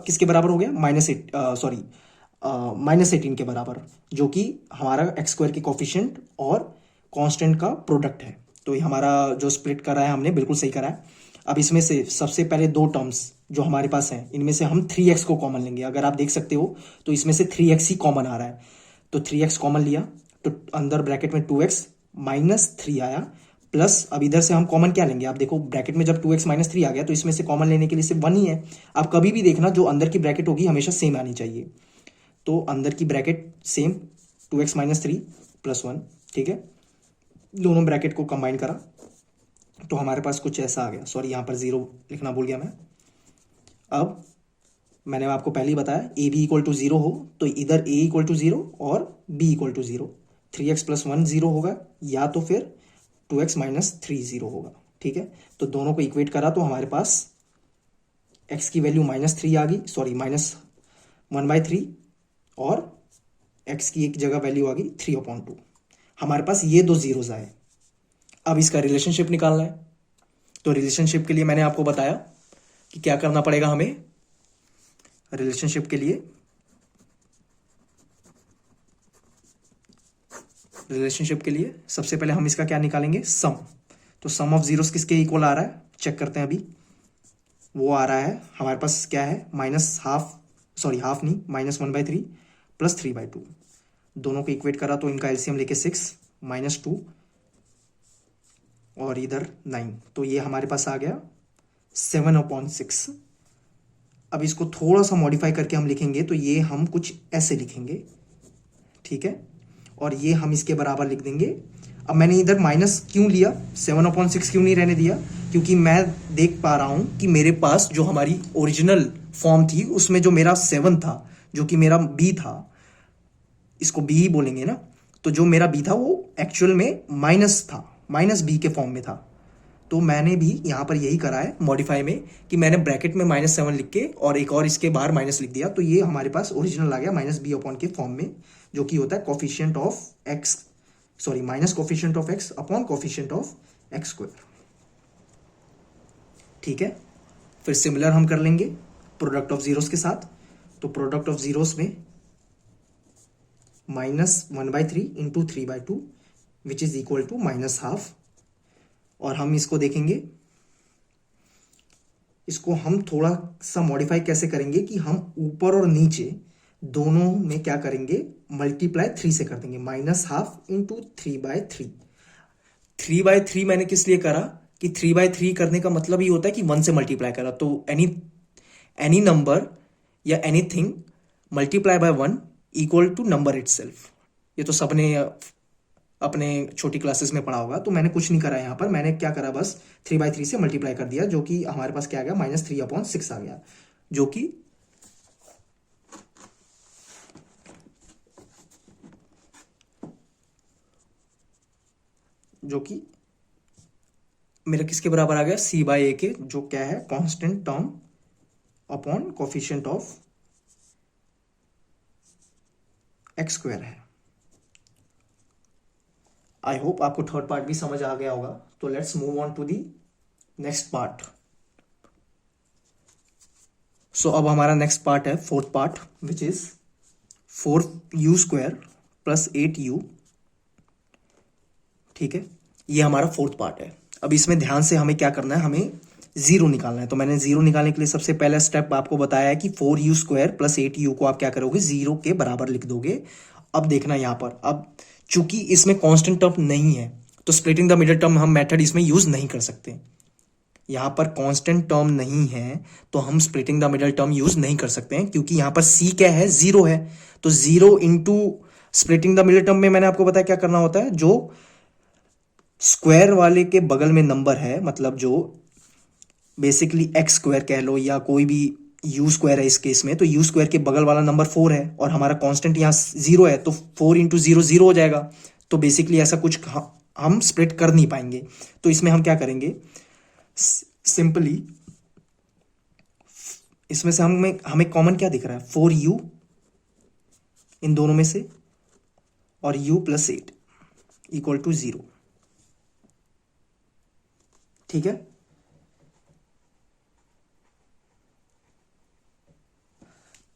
किसके बराबर हो गया, -18 के बराबर, जो कि हमारा x² के कोफिशिएंट और कांस्टेंट का प्रोडक्ट है। तो ये हमारा जो स्प्लिट करा है हमने बिल्कुल सही करा है। अब इसमें से सबसे पहले दो टर्म्स जो हमारे पास हैं, इनमें से हम 3x को कॉमन लेंगे। अगर आप देख सकते हो तो इसमें से 3x ही कॉमन आ रहा है, तो 3x कॉमन लिया तो अंदर ब्रैकेट में 2x -3 आया, प्लस अब इधर से हम कॉमन क्या लेंगे, आप देखो ब्रैकेट में जब 2x -3 आ गया तो इसमें से कॉमन लेने के लिए सिर्फ 1 ही है। आप कभी भी देखना जो अंदर की ब्रैकेट होगी हमेशा सेम आनी चाहिए, तो अंदर की ब्रैकेट सेम 2x -3 + 1, ठीक है। दोनों ब्रैकेट को कंबाइन करा तो हमारे पास कुछ ऐसा आ गया। सॉरी, यहाँ पर 0 लिखना भूल गया मैं। अब मैंने आपको पहले ही बताया ए बी = 0 हो तो इधर a = 0 और b = 0, 3x + 1 0 होगा, या तो फिर 2x - 3 0 होगा, ठीक है। तो दोनों को इक्वेट करा तो हमारे पास x की वैल्यू -3 आ गई, सॉरी -1/3, और x की एक जगह वैल्यू आ गई 3/2। हमारे पास ये दो जीरोज आए। अब इसका रिलेशनशिप निकालना है, तो रिलेशनशिप के लिए मैंने आपको बताया कि क्या करना पड़ेगा हमें। रिलेशनशिप के लिए सबसे पहले हम इसका क्या निकालेंगे, सम। तो सम ऑफ जीरोस किसके इक्वल आ रहा है, चेक करते हैं अभी। वो आ रहा है हमारे पास क्या है, हाफ नहीं, -1/3 + 3/2। दोनों को इक्वेट करा तो इनका एलसीएम लेके 6 -2 और इधर 9, तो ये हमारे पास आ गया 7/6। अब इसको थोड़ा सा मॉडिफाई करके हम लिखेंगे तो ये हम कुछ ऐसे लिखेंगे, ठीक है, और ये हम इसके बराबर लिख देंगे। अब मैंने इधर माइनस क्यों लिया, 7/6 क्यों नहीं रहने दिया, क्योंकि मैं देख पा रहा हूं कि मेरे पास जो हमारी ओरिजिनल फॉर्म थी उसमें जो मेरा 7 था, जो कि मेरा b था, इसको b ही बोलेंगे ना, तो जो मेरा b था वो एक्चुअल में माइनस था, -b के फॉर्म में था। तो मैंने भी यहाँ पर यही करा है मॉडिफाई में कि मैंने ब्रैकेट में -7 लिख के और एक और इसके बाहर माइनस लिख दिया, तो ये हमारे पास ओरिजिनल आ गया -b/ के फॉर्म में, जो कि होता है coefficient of x, sorry minus coefficient of x upon coefficient of x², ठीक है। फिर सिमिलर हम कर लेंगे प्रोडक्ट ऑफ जीरोस के साथ। तो प्रोडक्ट ऑफ जीरोस में -1/3 × 3/2 विच इज इक्वल टू -12, और हम इसको देखेंगे, इसको हम थोड़ा सा मॉडिफाई कैसे करेंगे कि हम ऊपर और नीचे दोनों में क्या करेंगे, मल्टीप्लाई 3 से कर देंगे, -12 × 3/3। 3/3 मैंने किस लिए करा कि 3/3 करने का मतलब ये होता है कि 1 से मल्टीप्लाई करा, तो एनी नंबर या anything multiply by 1 equal to number itself. ये तो सबने अपने छोटी क्लासेस में पढ़ा होगा, तो मैंने कुछ नहीं करा यहाँ पर। मैंने क्या करा, बस 3/3 से मल्टीप्लाई कर दिया, जो कि हमारे पास क्या आ गया, -3/6 आ गया, जो कि मेरे किसके बराबर आ गया, c/a के, जो क्या है, constant term upon coefficient of x² है। आई होप आपको थर्ड पार्ट भी समझ आ गया होगा। तो let's move on to the next part. So अब हमारा नेक्स्ट पार्ट है fourth part, which is 4u² + 8u, ठीक है। ये हमारा फोर्थ पार्ट है। अब इसमें ध्यान से हमें क्या करना है, हमें जीरो निकालना है। तो मैंने जीरो निकालने के लिए सबसे पहला स्टेप आपको बताया है कि 4u² + 8u को आप क्या करोगे, जीरो के बराबर लिख दोगे। अब देखना यहाँ पर, अब चूंकि इसमें कांस्टेंट टर्म नहीं है तो स्प्लिटिंग द मिडिल टर्म हम मेथड इसमें यूज नहीं कर सकते। यहाँ पर कांस्टेंट टर्म नहीं है तो हम splitting the middle term use नहीं कर सकते हैं, क्योंकि यहाँ पर c क्या है, 0 है। तो 0 into splitting the middle term में मैंने आपको बताया क्या करना होता है, जो स्क्वायर वाले के बगल में नंबर है, मतलब जो बेसिकली x² कह लो या कोई भी u² है इस केस में, तो u² के बगल वाला नंबर 4 है और हमारा कांस्टेंट यहाँ 0 है, तो 4 × 0 0 हो जाएगा। तो बेसिकली ऐसा कुछ हम स्प्लिट कर नहीं पाएंगे। तो इसमें हम क्या करेंगे, सिंपली इसमें से हमें कॉमन क्या दिख रहा है, 4u इन दोनों में से, और u + 8 = 0, ठीक है।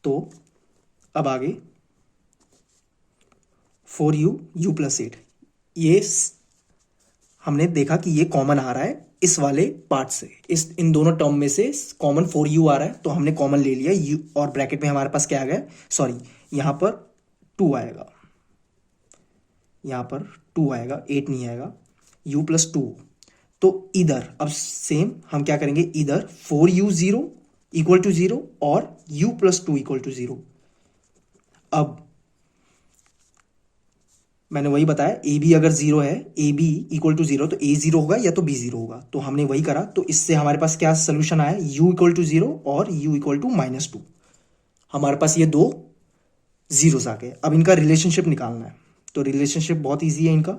तो अब आगे 4u प्लस 8, ये हमने देखा कि ये कॉमन आ रहा है इस वाले पार्ट से, इन दोनों टर्म में से कॉमन 4u आ रहा है, तो हमने कॉमन ले लिया u, और ब्रैकेट में हमारे पास क्या आ गया, सॉरी यहाँ पर 2 आएगा, यहाँ पर 2 आएगा, 8 नहीं आएगा, u प्लस 2। तो इधर अब सेम हम क्या करेंगे, इधर 4u0 इक्वल टू 0 और u प्लस 2 इक्वल टू 0। अब मैंने वही बताया, ए बी अगर 0 है, ए बी इक्वल टू 0, तो ए 0 होगा या तो बी 0 होगा, तो हमने वही करा। तो इससे हमारे पास क्या सोल्यूशन आया, u इक्वल टू 0 और u इक्वल टू -2। हमारे पास ये दो जीरोस आ गए। अब इनका रिलेशनशिप निकालना है, तो रिलेशनशिप बहुत ईजी है इनका।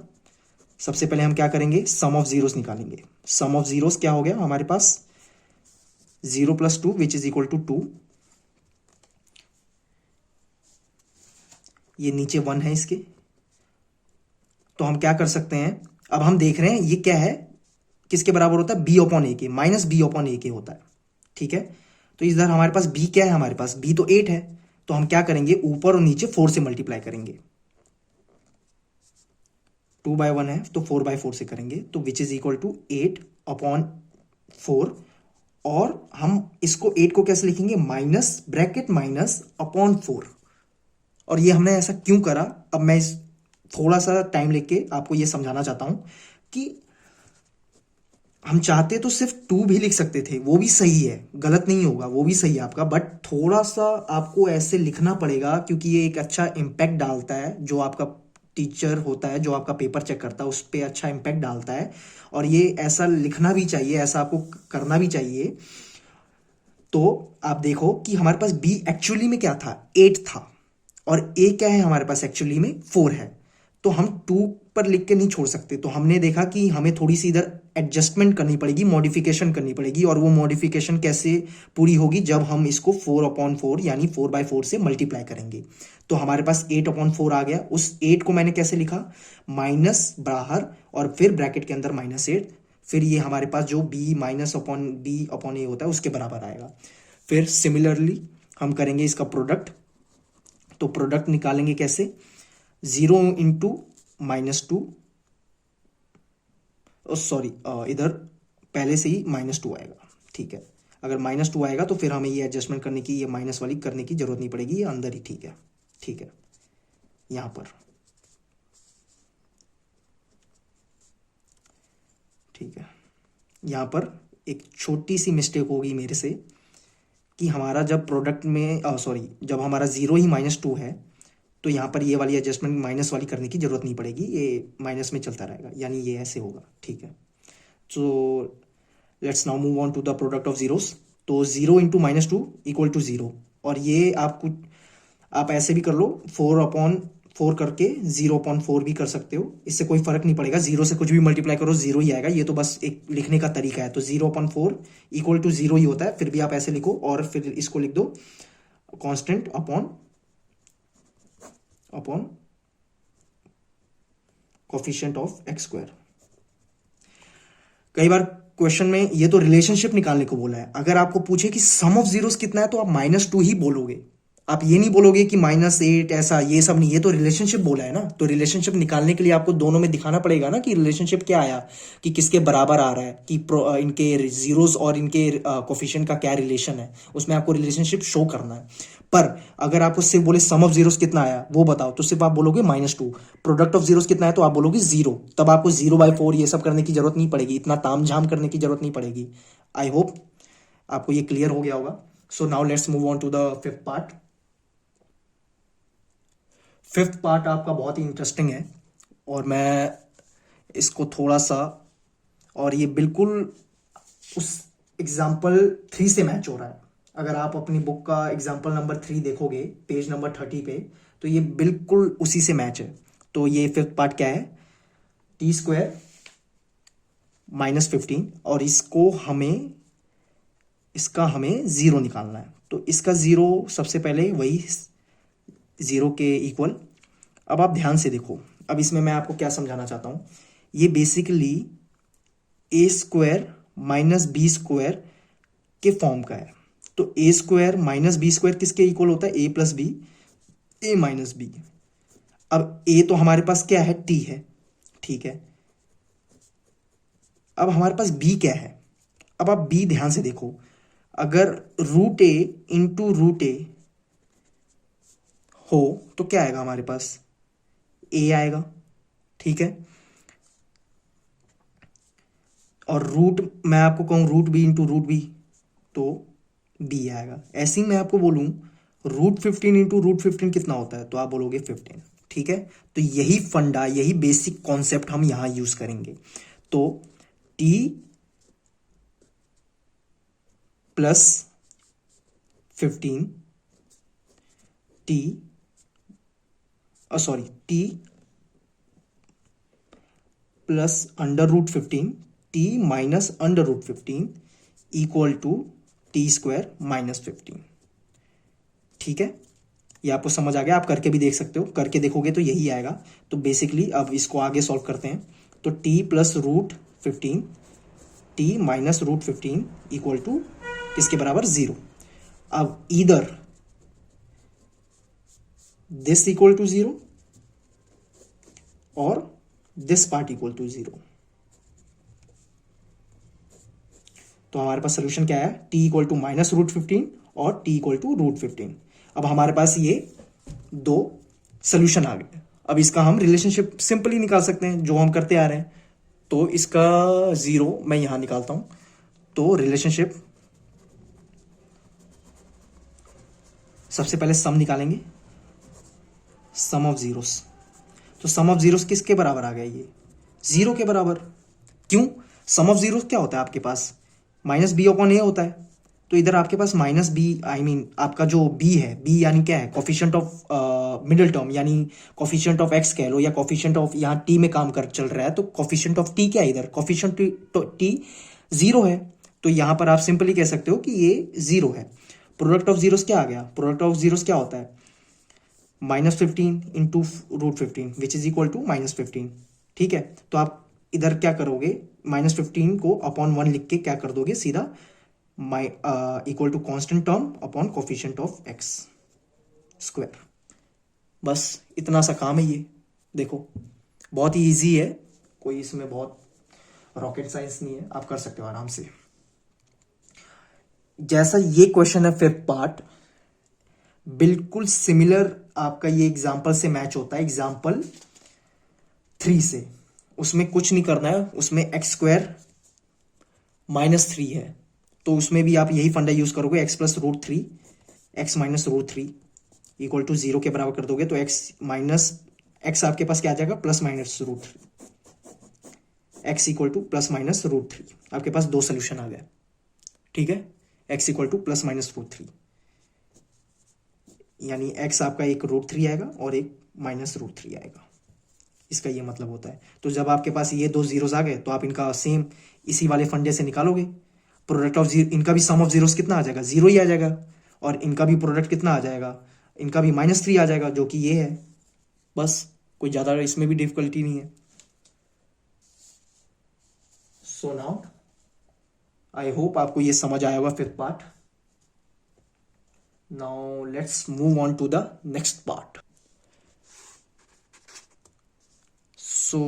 सबसे पहले हम क्या करेंगे, सम ऑफ जीरोस निकालेंगे। सम ऑफ जीरोस क्या हो गया हमारे पास, 0 plus 2 which is equal to 2, ये नीचे 1 है इसके, तो हम क्या कर सकते हैं, अब हम देख रहे हैं ये क्या है, किसके बराबर होता है, b अपॉन ए के, माइनस b अपॉन ए के होता है, ठीक है। तो इधर हमारे पास b क्या है, हमारे पास b तो 8 है, तो हम क्या करेंगे, ऊपर और नीचे 4 से मल्टीप्लाई करेंगे। 2/1 है तो 4/4 से करेंगे, तो which is equal to 8 upon 4, और हम इसको 8 को कैसे लिखेंगे, माइनस ब्रैकेट माइनस अपॉन 4। और ये हमने ऐसा क्यों करा, अब मैं इस थोड़ा सा टाइम लेके आपको ये समझाना चाहता हूं कि हम चाहते तो सिर्फ 2 भी लिख सकते थे, वो भी सही है, गलत नहीं होगा, वो भी सही है आपका, बट थोड़ा सा आपको ऐसे लिखना पड़ेगा, क्योंकि ये एक अच्छा इम्पैक्ट डालता है, जो आपका टीचर होता है, जो आपका पेपर चेक करता है, उस पर अच्छा इम्पैक्ट डालता है। और ये ऐसा लिखना भी चाहिए, ऐसा आपको करना भी चाहिए। तो आप देखो कि हमारे पास b एक्चुअली में क्या था, 8 था, और a क्या है हमारे पास, एक्चुअली में 4 है। तो हम 2 पर लिख के नहीं छोड़ सकते, तो हमने देखा कि हमें थोड़ी सी इधर एडजस्टमेंट करनी पड़ेगी, मॉडिफिकेशन करनी पड़ेगी। और वो मॉडिफिकेशन कैसे पूरी होगी, जब हम इसको 4/4 यानी 4/4 से मल्टीप्लाई करेंगे। तो हमारे पास 8/4 आ गया। उस 8 को मैंने कैसे लिखा, माइनस बाहर और फिर ब्रैकेट के अंदर -8, फिर ये हमारे पास जो b minus upon b upon A होता है उसके बराबर आएगा। फिर सिमिलरली हम करेंगे इसका प्रोडक्ट, तो प्रोडक्ट निकालेंगे कैसे, 0 इंटू -2, सॉरी इधर पहले से ही -2 आएगा, ठीक है। अगर -2 आएगा तो फिर हमें ये एडजस्टमेंट करने की, ये माइनस वाली करने की जरूरत नहीं पड़ेगी, ये अंदर ही ठीक है, ठीक है। यहां पर ठीक है, यहां पर एक छोटी सी मिस्टेक होगी मेरे से, कि हमारा जब प्रोडक्ट में सॉरी जब हमारा 0 ही -2 है, तो यहाँ पर ये वाली एडजस्टमेंट माइनस वाली करने की जरूरत नहीं पड़ेगी, ये माइनस में चलता रहेगा, यानी ये ऐसे होगा, ठीक है। So let's now move on to the product of zeros. तो 0 इंटू -2 इक्वल टू 0, और ये आप ऐसे भी कर लो, 4/4 करके 0/4 भी कर सकते हो, इससे कोई फर्क नहीं पड़ेगा, 0 से कुछ भी मल्टीप्लाई करो 0 ही आएगा, ये तो बस एक लिखने का तरीका है। तो 0/4 इक्वल टू 0 ही होता है, फिर भी आप ऐसे लिखो, और फिर इसको लिख दो constant upon coefficient of x²। कई बार क्वेश्चन में ये तो रिलेशनशिप निकालने को बोला है, अगर आपको पूछे कि सम ऑफ जीरोस कितना है, तो आप -2 ही बोलोगे, आप ये नहीं बोलोगे कि -8 ऐसा, ये सब नहीं, ये तो रिलेशनशिप बोला है ना। तो रिलेशनशिप निकालने के लिए आपको दोनों में दिखाना पड़ेगा ना कि रिलेशनशिप क्या आया, कि किसके बराबर आ रहा है, कि इनके जीरोस और इनके कोफिशिएंट का क्या रिलेशन है, उसमें आपको रिलेशनशिप शो करना है। पर अगर आपको सिर्फ बोले सम ऑफ जीरोस कितना आया वो बताओ, तो सिर्फ आप बोलोगे -2। प्रोडक्ट ऑफ जीरोस कितना है, तो आप बोलोगे 0, तब आपको 0/4 ये सब करने की जरूरत नहीं पड़ेगी, इतना तामझाम करने की जरूरत नहीं पड़ेगी। आई होप आपको ये क्लियर हो गया होगा। So now let's move on to the fifth part. Fifth part आपका बहुत ही इंटरेस्टिंग है, और मैं इसको थोड़ा सा, और ये बिल्कुल उस एग्जाम्पल 3 से मैच हो रहा है। अगर आप अपनी बुक का एग्जाम्पल नंबर 3 देखोगे, पेज नंबर 30 पे, तो ये बिल्कुल उसी से मैच है। तो ये फिफ्थ पार्ट क्या है, t² -15, और इसका हमें 0 निकालना है। तो इसका 0 सबसे पहले वही 0 के इक्वल। अब आप ध्यान से देखो, अब इसमें मैं आपको क्या समझाना चाहता हूं, ये बेसिकली a² - b² के फॉर्म का है। तो ए स्क्वायर माइनस बी स्क्वायर किसके इक्वल होता है? ए प्लस बी, ए माइनस बी। अब ए तो हमारे पास क्या है? टी है, ठीक है। अब हमारे पास बी क्या है? अब आप बी ध्यान से देखो, अगर रूट ए इंटू रूट ए हो तो क्या आएगा हमारे पास? ए आएगा, ठीक है। और रूट मैं आपको कहूं root B into root B तो बी आएगा। ऐसे ही मैं आपको बोलूं रूट 15 इंटू रूट 15 कितना होता है, तो आप बोलोगे 15, ठीक है। तो यही फंडा, यही बेसिक कॉन्सेप्ट हम यहां यूज करेंगे। तो T plus 15 T sorry T plus under root 15 T minus under root 15 equal to T square minus 15, ठीक है। ये आपको समझ आ गया? आप करके भी देख सकते हो, करके देखोगे तो यही आएगा। तो बेसिकली अब इसको आगे सॉल्व करते हैं। तो T plus root 15 T minus root 15 equal to किसके बराबर? 0। अब इधर दिस इक्वल टू 0 और दिस पार्ट इक्वल टू 0। तो हमारे पास सोल्यूशन क्या है? T equal to minus root 15 और टी इक्वल टू रूट 15। अब हमारे पास ये दो सोल्यूशन आ गए। अब इसका हम रिलेशनशिप सिंपली निकाल सकते हैं, जो हम करते आ रहे हैं। तो इसका 0 मैं यहां निकालता हूं। तो रिलेशनशिप सबसे पहले सम निकालेंगे, सम ऑफ जीरोस। तो सम ऑफ जीरोस किसके बराबर आ गया? ये 0 के बराबर। क्यों? सम ऑफ जीरोस क्या होता है आपके पास? माइनस बी अपॉन ए होता है। तो इधर आपके पास माइनस बी, आई मीन आपका जो बी है, बी यानी क्या है? कोफिशिएंट ऑफ मिडिल टर्म, यानी कोफिशिएंट ऑफ एक्स कह लो या कोफिशिएंट ऑफ, यहाँ टी में काम कर चल रहा है तो कोफिशिएंट ऑफ टी क्या है? इधर कोफिशिएंट टी 0 है। तो यहां पर आप सिंपली कह सकते हो कि ये 0 है। प्रोडक्ट ऑफ जीरोस क्या आ गया? प्रोडक्ट ऑफ जीरोस क्या होता है? Minus 15 into root 15 which is equal to minus 15, ठीक है। तो आप इधर क्या करोगे? माइनस 15 को अपॉन 1 लिख के क्या कर दोगे? सीधा equal to constant term upon coefficient of X square. बस इतना सा काम है ये। देखो बहुत ही इजी है, कोई इसमें बहुत रॉकेट साइंस नहीं है, आप कर सकते हो आराम से। जैसा ये क्वेश्चन है फिफ्थ पार्ट, बिल्कुल सिमिलर आपका ये एग्जाम्पल से मैच होता है, एग्जाम्पल 3 से। उसमें कुछ नहीं करना है, उसमें एक्स स्क्वायर माइनस 3 है। तो उसमें भी आप यही फंडा यूज करोगे, X plus root 3 X minus root 3 equal to 0 के बराबर कर दोगे। तो एक्स माइनस एक्स आपके पास क्या आ जाएगा? Plus minus root 3, X equal to plus minus root 3। आपके पास दो सोल्यूशन आ गए, ठीक है। X equal to plus minus root 3, यानी एक्स आपका एक रूट 3 आएगा और एक माइनस रूट 3 आएगा। इसका ये मतलब होता है। तो जब आपके पास ये दो जीरोस आ गए तो आप इनका सेम इसी वाले फंडे से निकालोगे। प्रोडक्ट ऑफ जीरो, इनका भी सम ऑफ जीरोस कितना आ जाएगा? 0 ही आ जाएगा। और इनका भी प्रोडक्ट कितना आ जाएगा? इनका भी -3 आ जाएगा, जो कि ये है। बस कोई ज़्यादा इसमें भी डिफिकल्टी नहीं है। सो नाउ आई होप आपको ये समझ आया होगा fifth part. Now let's move on to the next part. So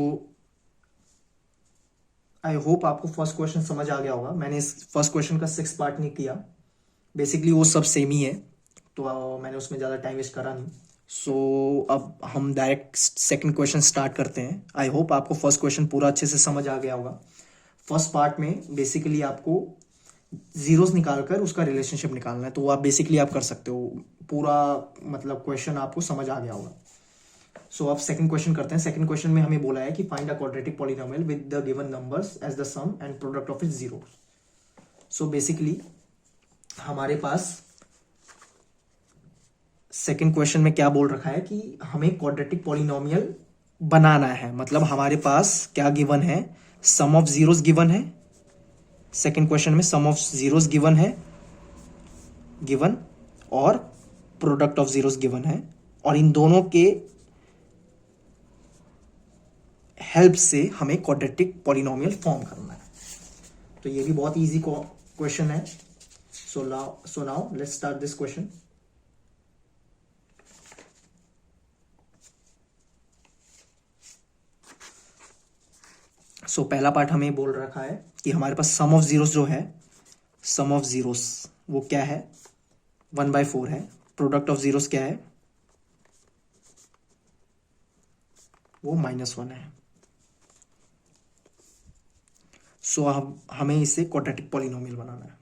I hope आपको फर्स्ट क्वेश्चन समझ आ गया होगा। मैंने इस फर्स्ट क्वेश्चन का 6 पार्ट नहीं किया, बेसिकली वो सब सेम ही है, तो मैंने उसमें ज़्यादा टाइम वेस्ट करा नहीं। सो अब हम डायरेक्ट सेकंड क्वेश्चन स्टार्ट करते हैं। आई होप आपको फर्स्ट क्वेश्चन पूरा अच्छे से समझ आ गया होगा। फर्स्ट पार्ट में बेसिकली आपको जीरोस निकालकर उसका रिलेशनशिप निकालना है, तो वो आप बेसिकली आप कर सकते हो। पूरा मतलब क्वेश्चन आपको समझ आ गया होगा। सो अब सेकंड क्वेश्चन करते हैं। सेकंड क्वेश्चन में हमें बोला है कि find a quadratic polynomial with the given numbers as the sum and product of its zero. So basically हमारे पास सेकंड क्वेश्चन में क्या बोल रखा है कि हमें क्वाड्रेटिक पॉलिनोमियल बनाना है। मतलब हमारे पास क्या गिवन है? सम ऑफ जीरोस गिवन है। सेकंड क्वेश्चन में सम ऑफ जीरोस गिवन है, गिवन, और प्रोडक्ट ऑफ जीरोस गिवन है। और इन दोनों के हेल्प से हमें क्वाड्रेटिक पॉलिनोमियल फॉर्म करना है। तो ये भी बहुत इजी क्वेश्चन है। So now let's start this question. So पहला पार्ट हमें बोल रखा है कि हमारे पास सम ऑफ जीरोस जो है, सम ऑफ जीरोस वो क्या है, 1/4 है. प्रोडक्ट ऑफ जीरोस क्या है, वो -1 है. सो हमें इसे क्वाड्रेटिक पॉलिनोमियल बनाना है.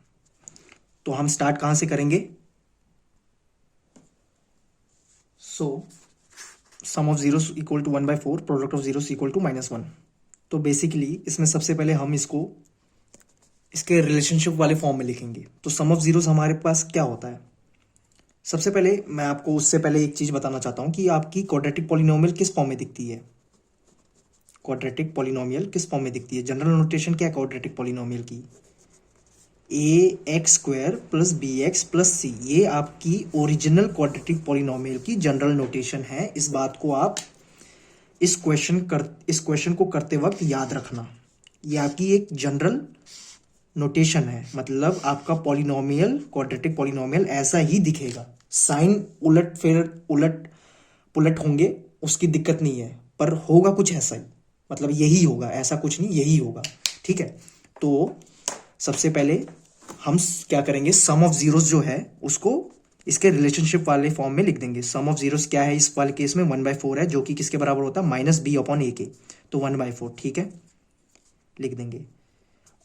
तो हम स्टार्ट कहां से करेंगे? So sum of zeros equal to 1/4, product of zeros equal to -1. तो बेसिकली इसमें सबसे पहले हम इसके रिलेशनशिप वाले फॉर्म में लिखेंगे. तो सम ऑफ जीरोस हमारे पास क्या होता है? सबसे पहले मैं आपको उससे पहले एक चीज बताना चाहता हूं कि आपकी क्वाड्रेटिक पॉलिनोमियल किस फॉर्म में दिखती है. क्वाड्रेटिक पॉलिनोमियल किस फॉर्म में दिखती है? जनरल नोटेशन क्या है क्वाड्रेटिक पॉलिनोमियल की? ax² plus bx plus c. ये आपकी ओरिजिनल क्वाड्रेटिक पॉलिनोमियल की जनरल नोटेशन है. इस बात को आप इस क्वेश्चन को करते वक्त याद रखना. ये आपकी एक जनरल नोटेशन है. मतलब आपका पॉलिनोमियल, क्वाड्रेटिक पॉलिनोमियल ऐसा ही दिखेगा. साइन उलट पुलट होंगे, उसकी दिक्कत नहीं है, पर होगा कुछ ऐसा ही. मतलब यही होगा, ऐसा कुछ नहीं, यही होगा. ठीक है. तो सबसे पहले हम क्या करेंगे, सम ऑफ जीरोस जो है उसको इसके रिलेशनशिप वाले फॉर्म में लिख देंगे. सम ऑफ जीरोस क्या है इस वाले केस में? 1/4 है, जो कि किसके बराबर होता है? -b/a के. तो 1/4. ठीक है, लिख देंगे.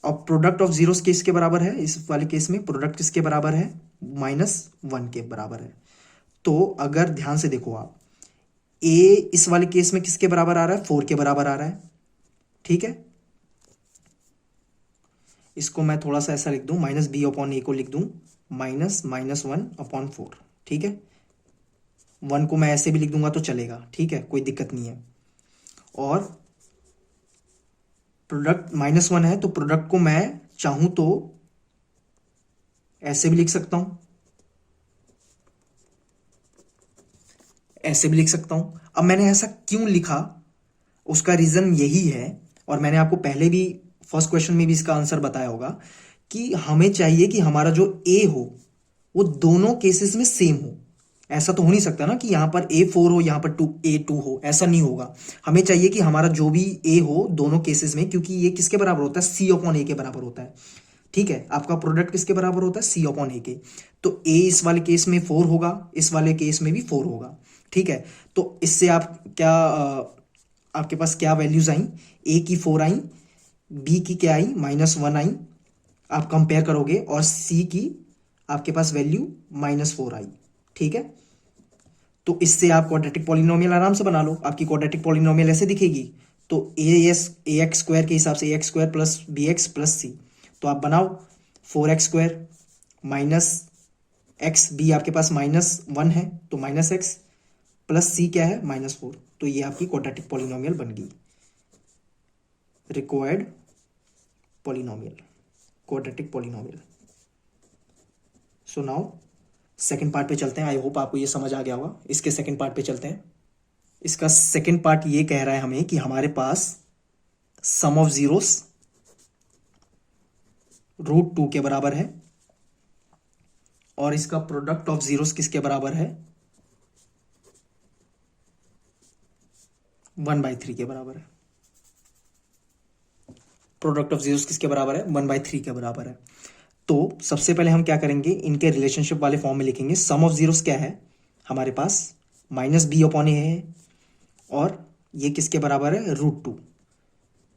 अब प्रोडक्ट ऑफ जीरोस किसके बराबर है इस वाले केस में? प्रोडक्ट किसके बराबर है? -1 के बराबर है. तो अगर ध्यान से देखो आप, a इस वाले केस में किसके बराबर आ रहा है? 4 के बराबर आ रहा है. ठीक है, इसको मैं थोड़ा सा ऐसा लिख दूं, -b/a को लिख दूं -1/4. ठीक है, 1 को मैं ऐसे भी लिख दूंगा तो चलेगा. ठीक है, कोई दिक्कत नहीं है. और प्रोडक्ट -1 है, तो प्रोडक्ट को मैं चाहूं तो ऐसे भी लिख सकता हूं, ऐसे भी लिख सकता हूं. अब मैंने ऐसा क्यों लिखा, उसका रीजन यही है, और मैंने आपको पहले भी फर्स्ट क्वेश्चन में भी इसका आंसर बताया होगा, कि हमें चाहिए कि हमारा जो a हो वो दोनों केसेस में सेम हो. ऐसा तो हो नहीं सकता ना कि यहां पर a4 हो, यहां पर a2 हो. ऐसा नहीं होगा. हमें चाहिए कि हमारा जो भी a हो दोनों केसेस में, क्योंकि ये किसके बराबर होता है? c/a के बराबर होता है. ठीक है, आपका प्रोडक्ट किसके बराबर होता है? c/a के. तो a इस वाले केस में 4 होगा, इस वाले केस में भी 4 होगा. ठीक है, तो इससे आप क्या आपके पास क्या वैल्यूज आई? a की 4 आई, b की क्या आई? -1 आई. आप कंपेयर करोगे और c की आपके पास वैल्यू -4 आई. ठीक है, तो इससे आप क्वाड्रेटिक पॉलिनोमियल आराम से बना लो. आपकी क्वाड्रेटिक पॉलिनोमियल ऐसे दिखेगी. तो ax² के हिसाब से ax² plus bx plus c. तो आप बनाओ 4x² माइनस एक्स, बी आपके पास -1 है तो -x प्लस c क्या है? -4. तो ये आपकी क्वाड्रेटिक पॉलिनोमियल बन गई, required polynomial, quadratic polynomial. So now second part पे चलते हैं. आई होप आपको ये समझ आ गया होगा. इसके सेकेंड पार्ट पे चलते हैं. इसका सेकेंड पार्ट ये कह रहा है हमें कि हमारे पास सम ऑफ जीरोस √2 के बराबर है, और इसका प्रोडक्ट ऑफ जीरोस किसके बराबर है? 1/3 के बराबर है. प्रोडक्ट ऑफ जीरोस किसके बराबर है? 1/3 के बराबर है. तो सबसे पहले हम क्या करेंगे, इनके रिलेशनशिप वाले फॉर्म में लिखेंगे. सम ऑफ जीरोस क्या है हमारे पास? -b/a है, और ये किसके बराबर है? √2.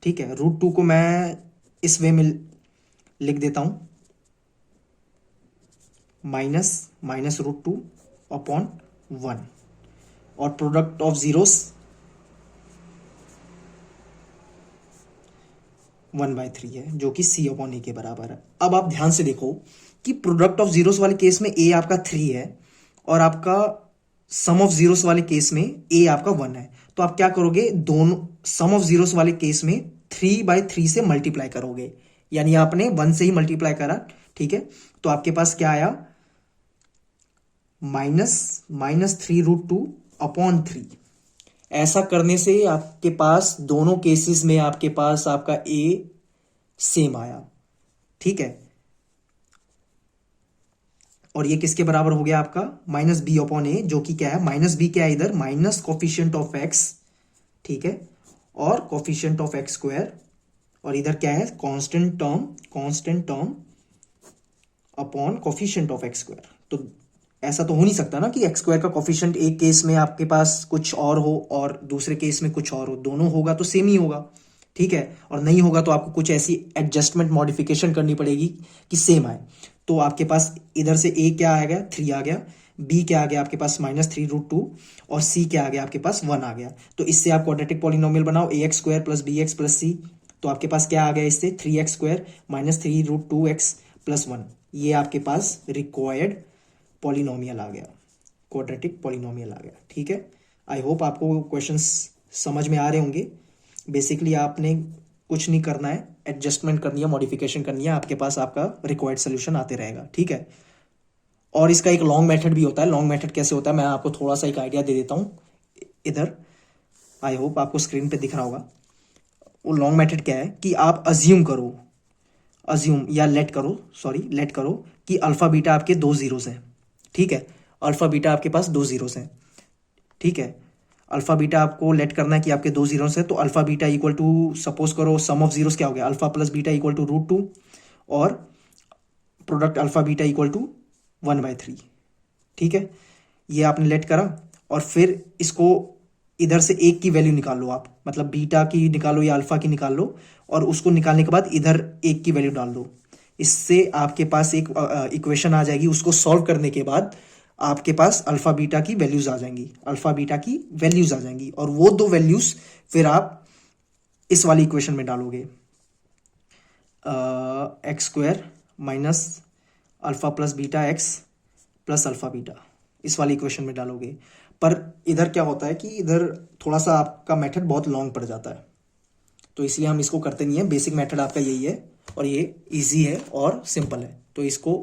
ठीक है, √2 को मैं इस वे में लिख देता हूं, -√2/1. और प्रोडक्ट ऑफ जीरोस 1/3 है, जो कि c/a के बराबर है. अब आप ध्यान से देखो कि प्रोडक्ट ऑफ जीरोस वाले केस में a आपका 3 है, और आपका सम ऑफ जीरोस वाले केस में a आपका 1 है. तो आप क्या करोगे, दोनों सम ऑफ जीरोस वाले केस में 3/3 से मल्टीप्लाई करोगे, यानी आपने 1 से ही मल्टीप्लाई करा. ठीक है, तो आपके पास क्या आया? -3√2/3. ऐसा करने से आपके पास दोनों केसेस में आपके पास आपका a सेम आया. ठीक है, और ये किसके बराबर हो गया आपका माइनस बी अपॉन ए, जो कि क्या है माइनस बी क्या है इधर माइनस कोफिशिएंट ऑफ एक्स, ठीक है, और कोफिशिएंट ऑफ एक्स स्क्वायर, और इधर क्या है constant term upon coefficient of X square. तो ऐसा तो हो नहीं सकता ना कि एक्स स्क्वायर का कोफिशिएंट एक केस में आपके पास कुछ और हो और दूसरे केस में कुछ और हो, दोनों होगा तो सेम ही होगा, ठीक है, और नहीं होगा तो आपको कुछ ऐसी एडजस्टमेंट मॉडिफिकेशन करनी पड़ेगी कि सेम आए। तो आपके पास इधर से ए क्या आ गया 3 आ गया, बी क्या आ गया आपके पास -3√2 और सी क्या आ गया आपके पास 1 आ गया। तो इससे आप क्वाड्रेटिक पॉलिनोमियल बनाओ ax square plus B X plus C, तो आपके पास क्या आ गया इससे 3x स्क्वायर -3√2x प्लस 1, ये आपके पास रिक्वायर्ड पॉलिनोमियल आ गया, क्वाड्रेटिक पॉलिनोमियल आ गया, ठीक है। आई होप आपको क्वेश्चंस समझ में आ रहे होंगे। बेसिकली आपने कुछ नहीं करना है, एडजस्टमेंट करनी है, मॉडिफिकेशन करनी है, आपके पास आपका रिक्वायर्ड सोल्यूशन आते रहेगा, ठीक है। और इसका एक लॉन्ग मेथड भी होता है। लॉन्ग मेथड कैसे होता है मैं आपको थोड़ा सा एक आइडिया दे देता हूँ इधर, आई होप आपको स्क्रीन पे दिख रहा होगा। वो लॉन्ग मेथड क्या है कि आप अज्यूम या लेट करो कि अल्फा बीटा आपके 2 जीरोस हैं, ठीक है, अल्फा बीटा आपके पास 2 जीरोस हैं, ठीक है। अल्फा बीटा आपको लेट करना है कि आपके 2 जीरोस हैं, तो alpha beta equal to suppose करो सम ऑफ जीरोस क्या हो गया alpha plus beta equal to √2 और product alpha beta equal to 1/3, ठीक है। ये आपने लेट करा और फिर इसको इधर से एक की वैल्यू निकाल लो आप, मतलब बीटा की निकालो या अल्फा की निकाल लो, और उसको निकालने के बाद इधर एक की वैल्यू डाल दो। इससे आपके पास एक इक्वेशन आ जाएगी, उसको सॉल्व करने के बाद आपके पास अल्फा बीटा की वैल्यूज आ जाएंगी, और वो 2 वैल्यूज फिर आप इस वाली इक्वेशन में डालोगे, x square minus alpha plus beta x plus alpha beta, इस वाली इक्वेशन में डालोगे। पर इधर क्या होता है कि इधर थोड़ा सा आपका मेथड बहुत लॉन्ग पड़ जाता है, तो इसलिए हम इसको करते नहीं है। बेसिक मेथड आपका यही है और ये इजी है और सिंपल है, तो इसको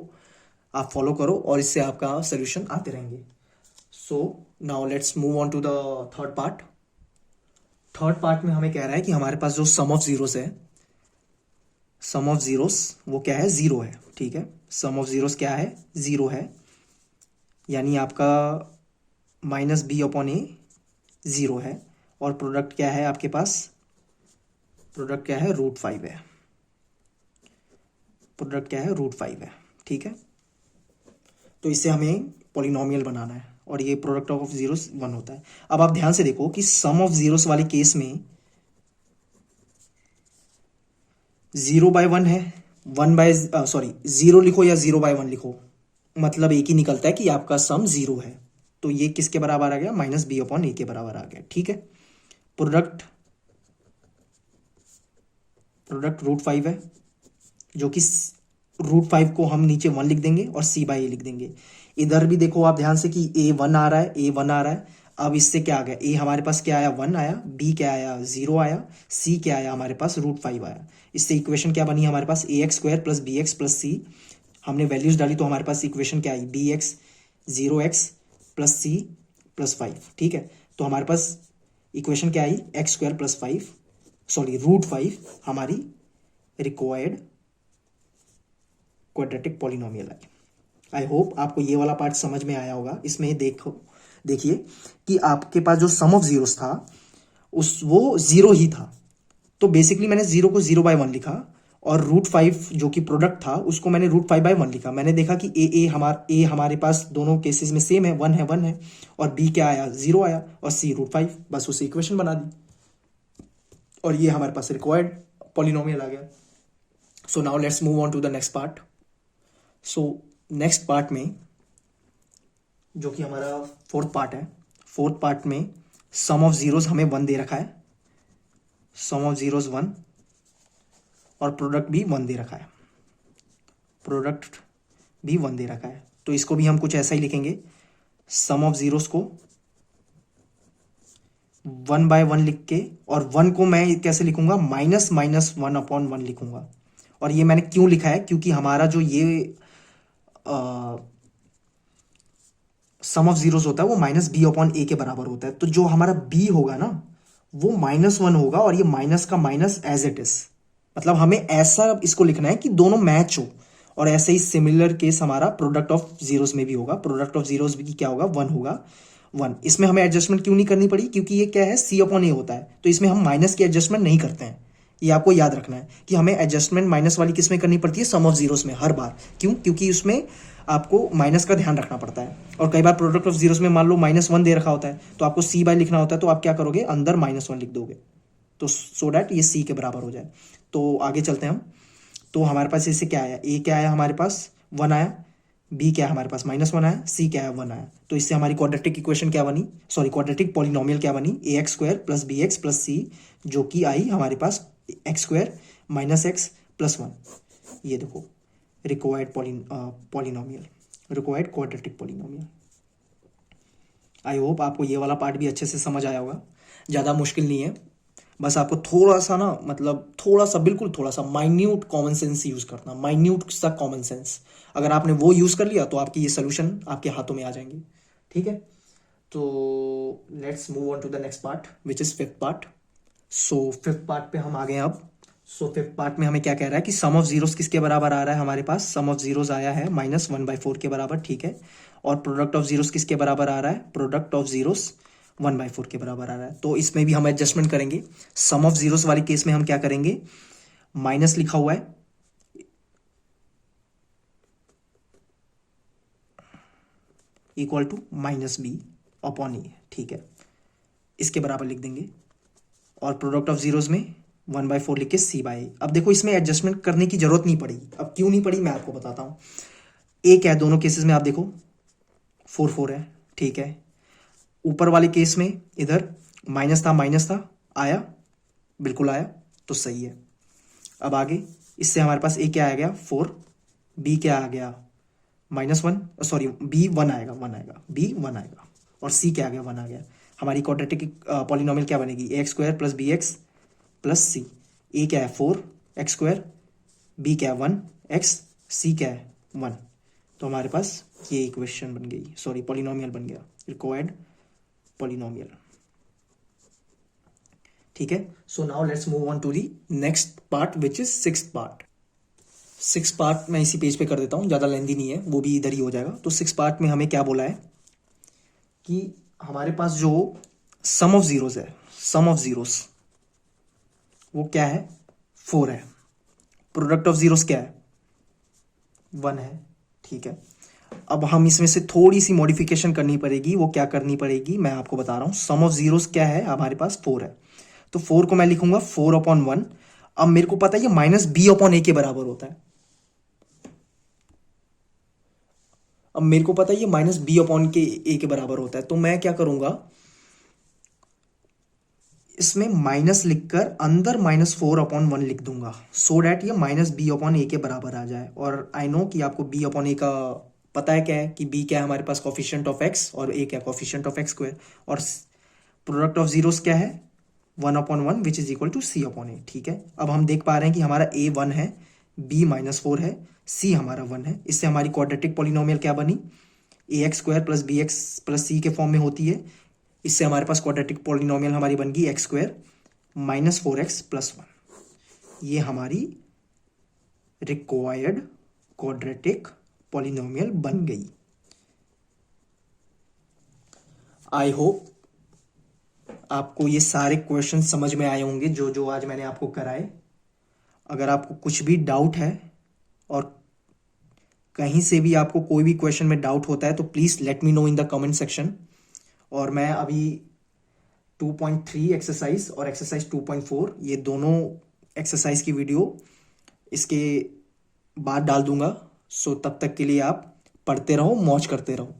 आप फॉलो करो और इससे आपका सोल्यूशन आते रहेंगे। So now let's move on to the third part. Third part में हमें कह रहा है कि हमारे पास जो सम ऑफ जीरोस है, सम ऑफ जीरोस वो क्या है 0 है, ठीक है। सम ऑफ जीरोस क्या है 0 है, यानी आपका माइनस बी अपॉन ए 0 है, और प्रोडक्ट क्या है आपके पास, प्रोडक्ट क्या है √5 है, प्रोडक्ट क्या है √5 है, ठीक है। तो इससे हमें पॉलिनोमियल बनाना है और ये प्रोडक्ट ऑफ जीरोस 1 होता है। अब आप ध्यान से देखो कि सम ऑफ जीरोस वाले केस में 0/1 है, 0 लिखो या 0/1 लिखो, मतलब एक ही निकलता है कि आपका सम 0 है। तो ये किसके बराबर आ गया -b अपॉन ए के बराबर आ गया, ठीक है। प्रोडक्ट √5 है, जो कि √5 को हम नीचे 1 लिख देंगे और c/a लिख देंगे। इधर भी देखो आप ध्यान से कि a 1 आ रहा है, अब इससे क्या आ गया, a हमारे पास क्या आया 1 आया, b क्या आया 0 आया, c क्या आया हमारे पास √5 आया। इससे इक्वेशन क्या बनी हमारे पास ax square plus B X plus C, हमने वैल्यूज डाली तो हमारे पास इक्वेशन क्या आई bx 0x plus C plus 5, ठीक है। तो हमारे पास इक्वेशन क्या आई एक्स स्क्वायर प्लस √5 हमारी रिक्वायर्ड क्वाड्रेटिक पॉलिनोमियल आई। आई होप आपको ये वाला पार्ट समझ में आया होगा। इसमें देखिए कि आपके पास जो सम ऑफ जीरोस था वो 0 ही था, तो बेसिकली मैंने 0 को 0/1 लिखा और √5 जो कि प्रोडक्ट था उसको मैंने √5/1 लिखा। मैंने देखा कि ए हमारे पास दोनों केसेस में सेम है, 1 है, और बी क्या आया 0 आया और सी √5, बस उसे इक्वेशन बना दी और ये हमारे पास रिक्वायर्ड पॉलिनोमियल आ गया। So now let's move on to the next part. So next part में जो कि हमारा फोर्थ पार्ट में सम ऑफ जीरोस हमें 1 दे रखा है, सम ऑफ जीरोस 1 और प्रोडक्ट भी 1 दे रखा है, तो इसको भी हम कुछ ऐसा ही लिखेंगे। सम ऑफ जीरोस को 1/1 लिख के, और 1 को मैं कैसे लिखूंगा -1/1 लिखूंगा। और ये मैंने क्यों लिखा है, क्योंकि हमारा जो ये सम ऑफ जीरोस होता है वो -b अपॉन a के बराबर होता है, तो जो हमारा b होगा ना वो -1 होगा और ये माइनस का माइनस एज इट इज, मतलब हमें ऐसा इसको लिखना है कि दोनों मैच हो और ऐसे ही सिमिलर केस हमारा प्रोडक्ट ऑफ जीरोस में भी होगा। प्रोडक्ट ऑफ जीरोस भी क्या होगा, 1 होगा, 1। इसमें हमें एडजस्टमेंट क्यों नहीं करनी पड़ी, क्योंकि ये क्या है, सी अपॉन ए होता है, तो इसमें हम माइनस की एडजस्टमेंट नहीं करते हैं। ये आपको याद रखना है कि हमें एडजस्टमेंट माइनस वाली किस में करनी पड़ती है, सम ऑफ जीरोस में हर बार। क्यों, क्योंकि उसमें आपको माइनस का ध्यान रखना पड़ता है। और कई बार प्रोडक्ट ऑफ जीरोस में मान लो -1 दे रखा होता है, तो आपको सी बाय लिखना होता है, तो आप क्या करोगे, अंदर -1 लिख दोगे, तो सो डैट ये सी के बराबर हो जाए। तो आगे चलते हैं हम। तो हमारे पास इससे क्या आया, ए क्या आया हमारे पास, 1 आया, बी क्या है हमारे पास -1 आया, सी क्या है 1 आया। तो इससे हमारी क्वाड्रेटिक इक्वेशन क्या बनी, सॉरी क्वाड्रेटिक पॉलिनोमियल क्या बनी, ax² + bx + c, जो कि आई हमारे पास x² - x + 1। ये देखो required polynomial, required quadratic polynomial. आई होप आपको ये वाला पार्ट भी अच्छे से समझ आया होगा। ज़्यादा मुश्किल नहीं है, बस आपको थोड़ा सा ना, मतलब थोड़ा सा, बिल्कुल थोड़ा सा माइन्यूट कॉमन सेंस यूज़ करना, माइन्यूट सा कॉमन सेंस। अगर आपने वो यूज़ कर लिया तो आपकी ये सोल्यूशन आपके हाथों में आ जाएंगे। ठीक है, तो let's move on to the next part which is fifth part. So fifth part पे हम आ गए हैं अब। सो फिफ्थ पार्ट में हमें क्या कह रहा है कि सम ऑफ जीरोस किसके बराबर आ रहा है, हमारे पास सम ऑफ जीरोस आया है -1/4 के बराबर। ठीक है, और प्रोडक्ट ऑफ जीरोस किसके बराबर आ रहा है, प्रोडक्ट ऑफ जीरोस 1/4 के बराबर आ रहा है। तो इसमें भी हम एडजस्टमेंट करेंगे। सम ऑफ जीरोस वाले केस में हम क्या करेंगे, माइनस लिखा हुआ है, इक्वल टू -b/e। ठीक है, इसके बराबर लिख देंगे। और प्रोडक्ट ऑफ जीरोस में 1/4 लिख के c/a। अब देखो इसमें एडजस्टमेंट करने की जरूरत नहीं पड़ी। अब क्यों नहीं पड़ी मैं आपको बताता हूं। ए क्या है दोनों केसेस में, आप देखो 4 है। ठीक है, ऊपर वाले केस में इधर माइनस था, आया, बिल्कुल आया, तो सही है। अब आगे इससे हमारे पास ए क्या आ गया 4, बी क्या आ गया -1, सॉरी बी 1 आएगा, 1 आएगा, बी 1 आएगा, और सी क्या आ गया 1 आ गया। हमारी क्वाड्रेटिक पॉलिनोमियल क्या बनेगी, ax² + bx + c। ए क्या है 4x², बी क्या है 1x, सी क्या है 1। तो हमारे पास ये इक्वेशन बन गई, सॉरी पॉलिनोमियल बन गया, रिक्वायर्ड पॉलिनोमियल। ठीक है, so now let's move on to the next part which is sixth part. Six part मैं इसी पेज पे कर देता हूँ, ज़्यादा लेंदी नहीं है, वो भी इधर ही हो जाएगा। तो सिक्स पार्ट में हमें क्या बोला है कि हमारे पास जो सम ऑफ जीरोस है, सम ऑफ जीरोस वो क्या है 4 है, प्रोडक्ट ऑफ जीरोस क्या है 1 है। ठीक है, अब हम इसमें से थोड़ी सी मॉडिफिकेशन करनी पड़ेगी। वो क्या करनी पड़ेगी मैं आपको बता रहा हूँ। सम ऑफ जीरोस क्या है हमारे पास 4 है, तो 4 को मैं लिखूंगा 4/1। अब मेरे को पता है ये -b/a के बराबर होता है। अब मेरे को पता है ये -b/a के बराबर होता है, तो मैं क्या करूंगा, इसमें माइनस लिखकर अंदर -4/1 लिख दूंगा, सो डैट ये -b/a के बराबर आ जाए। और आई नो कि आपको b/a का पता है क्या है, कि b क्या है हमारे पास कॉफिशिएंट ऑफ x, और a क्या कॉफिशिएंट ऑफ x², और प्रोडक्ट ऑफ जीरोस क्या है 1/1 विच इज इक्वल टू c/a। ठीक है, अब हम देख पा रहे हैं कि हमारा a 1 है, b -4 है, c हमारा 1 है। इससे हमारी क्वाड्रेटिक पॉलिनोमियल क्या बनी, ax² + bx + c के फॉर्म में होती है। इससे हमारे पास क्वाड्रेटिक पॉलिनोमियल हमारी बन गई x² - 4x + 1। ये हमारी रिक्वायर्ड क्वाड्रेटिक पॉलिनोमियल बन गई। आई होप आपको ये सारे क्वेश्चन समझ में आए होंगे जो जो आज मैंने आपको कराए। अगर आपको कुछ भी डाउट है और कहीं से भी आपको कोई भी क्वेश्चन में डाउट होता है तो please let me know in the comment section. और मैं अभी 2.3 एक्सरसाइज और एक्सरसाइज 2.4 ये दोनों एक्सरसाइज की वीडियो इसके बाद डाल दूंगा। सो तब तक के लिए आप पढ़ते रहो, मौज करते रहो।